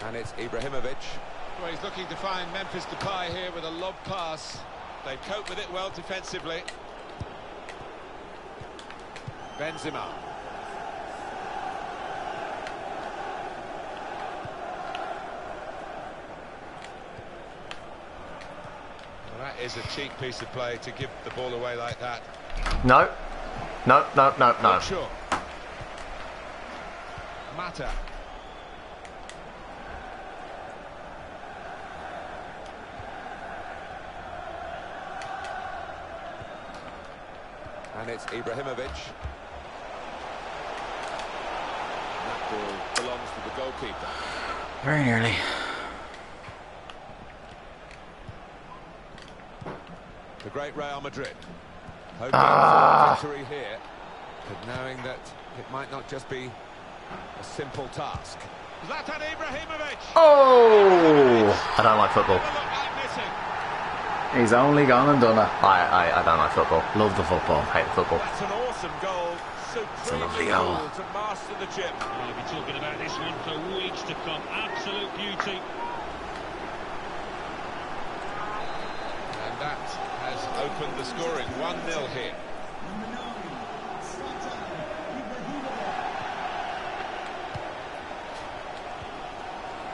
And it's Ibrahimovic. Well, he's looking to find Memphis Depay here with a lob pass. They cope with it well defensively. Benzema. Well, that is a cheap piece of play to give the ball away like that. No. No, no, no, no. Not sure. Mata. And it's Ibrahimovic. That ball belongs to the goalkeeper. Very nearly. The great Real Madrid. Hoping for victory here, but knowing that it might not just be a simple task. Zlatan Ibrahimovic! Oh! I don't like football. He's only gone and done it. I don't like football. Love the football. Hate football. That's an awesome goal. It's a lovely Supremely goal. cool to master the chip. We'll be talking about this one for weeks to come. Absolute beauty. And that has opened the scoring. 1-0 here.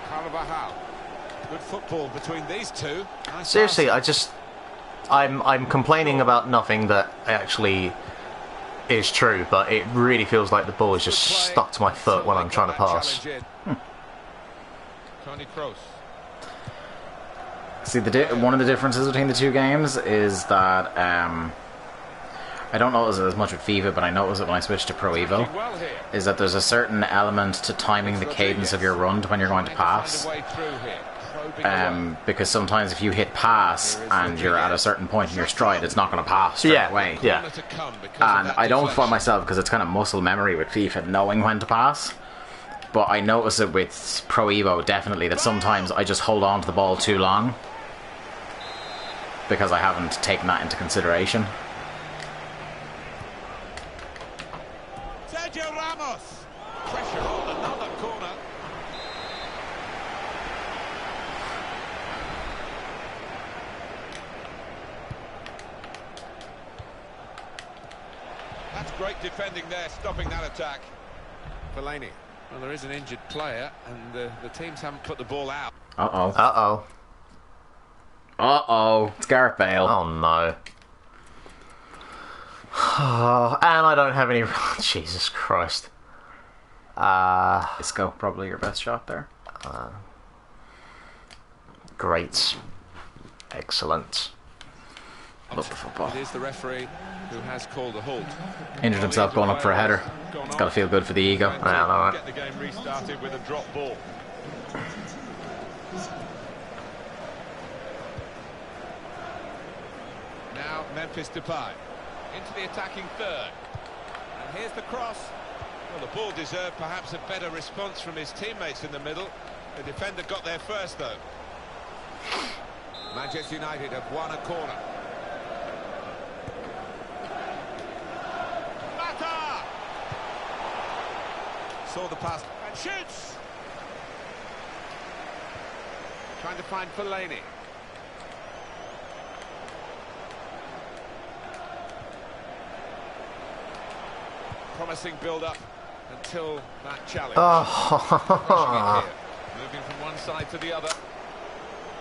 Carvajal. Good football between these two. Nice Seriously, pass. I'm complaining about nothing that actually is true, but it really feels like the ball is just stuck to my foot when I'm trying to pass. Toni Kroos. See, one of the differences between the two games is that I don't notice it as much with FIFA, but I notice it when I switch to Pro Evo, is that there's a certain element to timing the cadence of your run to when you're going to pass. Because sometimes if you hit pass and you're at a certain point in your stride, it's not going to pass straight away. Yeah. And I don't find myself, because it's kind of muscle memory with FIFA, knowing when to pass. but I notice it with Pro Evo definitely that sometimes I just hold on to the ball too long because I haven't taken that into consideration. Sergio Ramos. Pressure on another corner. That's great defending there, stopping that attack. Fellaini. Well, there is an injured player, and the teams haven't put the ball out. Uh-oh. Uh-oh. Uh-oh. It's Gareth Bale. Oh, no. And I don't have any... Jesus Christ. Isco, probably your best shot there. Great. Excellent. Love the football. It is the referee who has called a halt. Injured himself going up for a header. It's got to feel good for the ego. I know it. Get the game restarted with a drop ball. Now Memphis Depay into the attacking third. And here's the cross. Well, the ball deserved perhaps a better response from his teammates in the middle. The defender got there first, though. Manchester United have won a corner. Mata! Saw the pass and shoots! Trying to find Fellaini. Promising build-up until that challenge. Oh. Moving from one side to the other.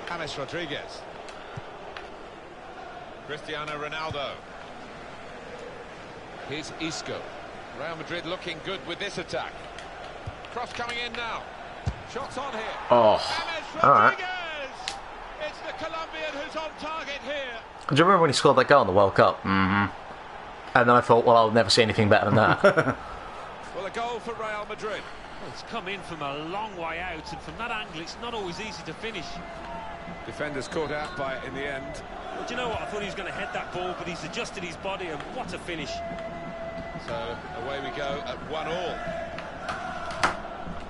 James Rodriguez. Cristiano Ronaldo. Here's Isco. Real Madrid looking good with this attack. Cross coming in now. Shots on here. Oh. James Rodriguez. It's the Colombian who's on target here. Do you remember when he scored that goal in the World Cup? Mm-hmm. And then I thought, well, I'll never see anything better than that. Well, a goal for Real Madrid. Well, it's come in from a long way out, and from that angle, it's not always easy to finish. Defenders caught out by it in the end. Well, do you know what? I thought he was going to head that ball, but he's adjusted his body, and what a finish. So away we go at 1-1.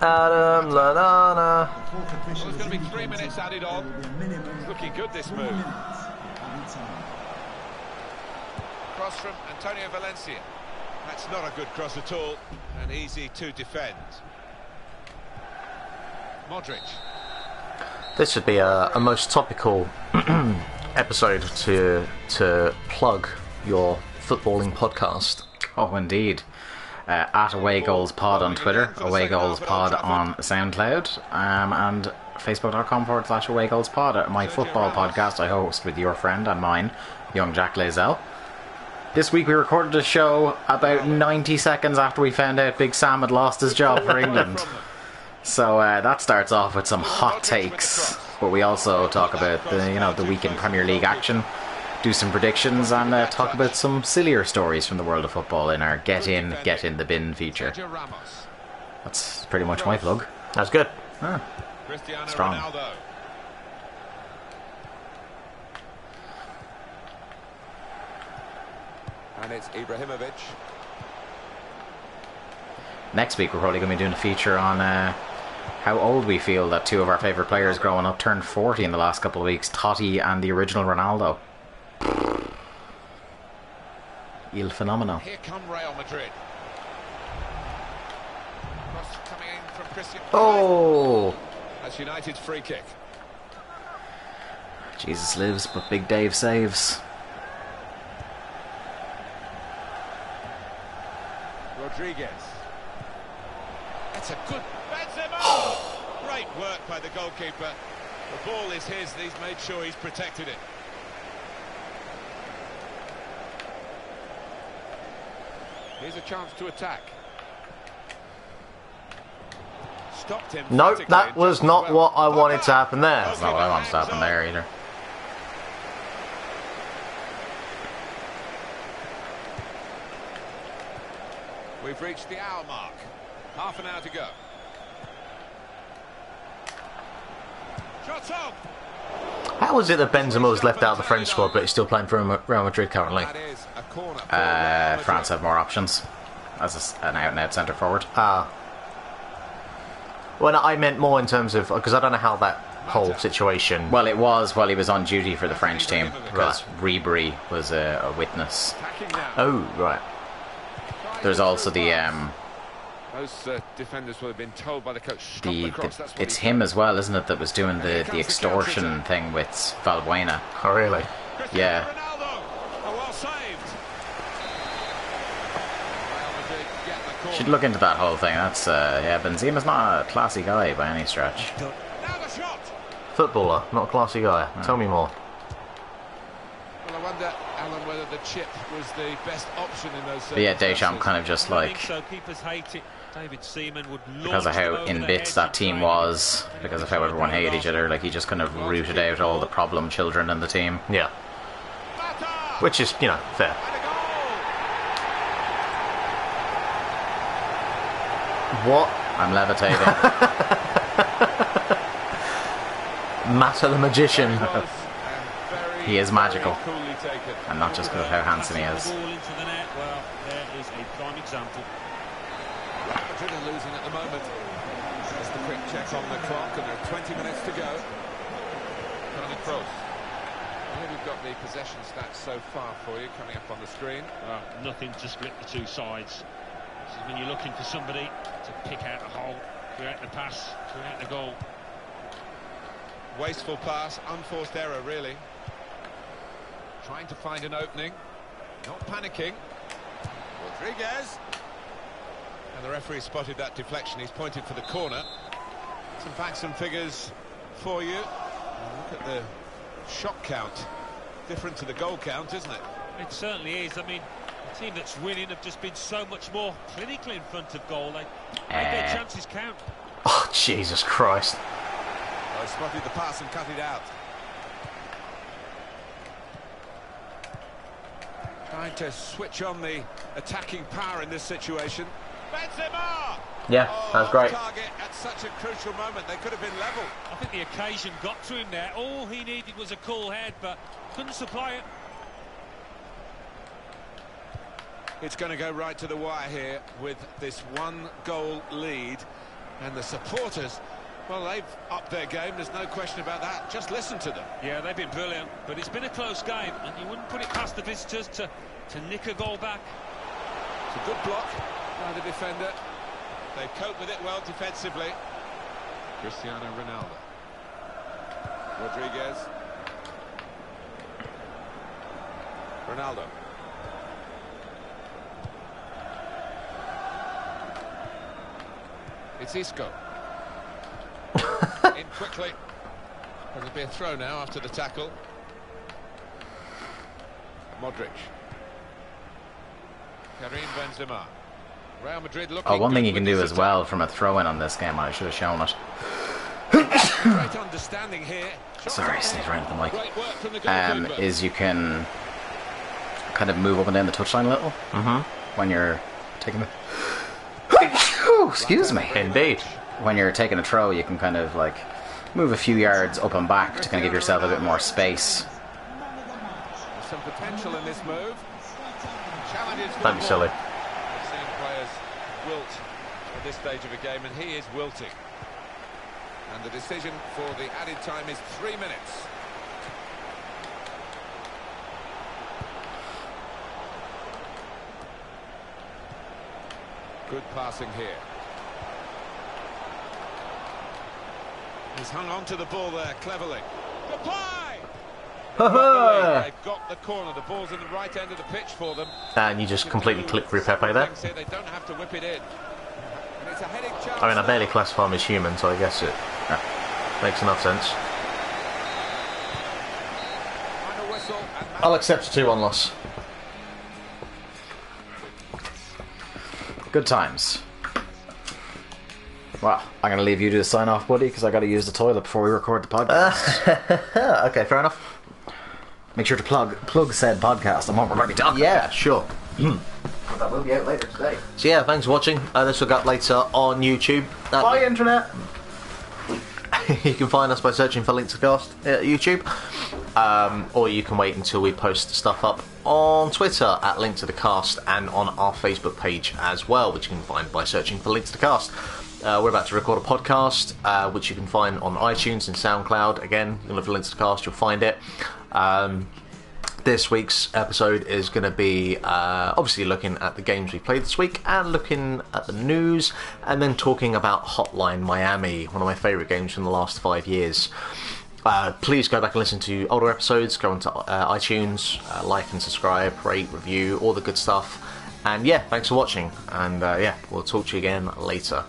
Adam Lallana. Well, there's going to be 3 minutes added on. It's looking good, this move. Cross from Antonio Valencia. That's not a good cross at all, and easy to defend. Modric. This would be a most topical episode to plug your footballing podcast. Oh, indeed. At Away Goals Pod on Twitter, Away Goals Pod on SoundCloud, and Facebook.com/Away Goals Pod. My football podcast I host with your friend and mine, young Jack Lazell. This week we recorded a show about 90 seconds after we found out Big Sam had lost his job for England. So that starts off with some hot takes, but we also talk about the week in Premier League action, do some predictions, and talk about some sillier stories from the world of football in our Get In the Bin feature. That's pretty much my plug. That's good. Strong. And it's Ibrahimovic. Next week we're probably going to be doing a feature on how old we feel that two of our favourite players growing up turned 40 in the last couple of weeks, Totti and the original Ronaldo. Il Fenomeno. Here come Real Madrid. Cross coming in from Christian. Oh! That's United's free kick. Jesus lives, but Big Dave saves. Rodriguez. That's a good Benzema! Great work by the goalkeeper. The ball is his, he's made sure he's protected it. Here's a chance to attack. Stopped him. Nope, that was not what I wanted to happen there. That's not what I wanted to happen there either. We've reached the hour mark. Half an hour to go. Shots on! How is it that Benzema was left out of the French squad but he's still playing for Real Madrid currently? That is a corner. France have more options as an out-and-out centre forward. Ah. Well, I meant more in terms of because I don't know how that whole situation. Well, it was while he was on duty for the French team because Ribery was a witness. Oh, right. There's also the Most defenders will have been told by the coach. it's him as well, isn't it, that was doing the extortion thing with Valbuena. Oh, really? Yeah. Should look into that whole thing. That's yeah, Benzema's not a classy guy by any stretch. Footballer, not a classy guy. Tell me more. Well, I wonder, Alan, whether the chip was the best option in those. But yeah, Deschamps kind of just like Keepers hate it. David Seaman would because of how in bits that team was, because of how everyone hated each other, like he just kind of rooted out all the problem children in the team. Yeah. Which is, you know, fair. What? I'm levitating. Mata the magician. He is magical. And not just because of how handsome he is. Well, there is a prime example. Real Madrid are losing at the moment. Just a quick check on the clock, and there are 20 minutes to go. Tony Kroos. Here we've got the possession stats so far for you coming up on the screen. Nothing to split the two sides. This is when you're looking for somebody to pick out a hole, create the pass, create the goal. Wasteful pass, unforced error really. Trying to find an opening, not panicking. Rodriguez. And the referee spotted that deflection. He's pointed for the corner. Some facts and figures for you. Look at the shot count. Different to the goal count, isn't it? It certainly is. I mean, the team that's winning have just been so much more clinically in front of goal. They made their chances count. Oh, Jesus Christ. I spotted the pass and cut it out. Trying to switch on the attacking power in this situation. Benzema! Yeah, that's great. Target at such a crucial moment. They could have been level. I think the occasion got to him there. All he needed was a cool head, but couldn't supply it. It's going to go right to the wire here with this one-goal lead. And the supporters, well, they've upped their game. There's no question about that. Just listen to them. Yeah, they've been brilliant. But it's been a close game, and you wouldn't put it past the visitors to nick a goal back. It's a good block by the defender. They've coped with it well defensively. Cristiano Ronaldo. Rodriguez. Ronaldo. It's Isco. In quickly. There'll be a throw now after the tackle. Modric. Karim Benzema. Real Madrid looking. Oh, one thing you can do as well from a throw-in on this game, I should have shown it. Great understanding here. So very sneak right at the mic. Is you can kind of move up and down the touchline a little when you're taking the. Excuse me. Indeed. When you're taking a throw, you can kind of like move a few yards up and back to kind of give yourself a bit more space. There's some potential in this move. Challenges. Don't be silly. I've seen players wilt at this stage of a game, and he is wilting. And the decision for the added time is 3 minutes. Good passing here. He's hung on to the ball there cleverly. Depay! They've got the corner. The ball's in the right end of the pitch for them. And you just completely clip through Pepe there. They don't have to whip it in. And it's a heading chance. I mean, I barely classify him as human, so I guess it makes enough sense. Final whistle and I'll accept a 2-1 loss. Good times. Well, I'm going to leave you to sign off, buddy, because I got to use the toilet before we record the podcast. Okay, fair enough. Make sure to plug said podcast. I'm already talking. Yeah, sure. That will be out later today. So yeah, thanks for watching. This will go up later on YouTube. Bye, Internet. You can find us by searching for Link to the Cast at YouTube, or you can wait until we post stuff up on Twitter at linktothecast and on our Facebook page as well, which you can find by searching for Link to the Cast. We're about to record a podcast, which you can find on iTunes and SoundCloud. Again, you can look for Link to the Cast, you'll find it. This week's episode is going to be obviously looking at the games we played this week and looking at the news, and then talking about Hotline Miami, one of my favourite games from the last 5 years. Please go back and listen to older episodes, go onto iTunes, like and subscribe, rate, review, all the good stuff. And yeah, thanks for watching, and yeah, we'll talk to you again later.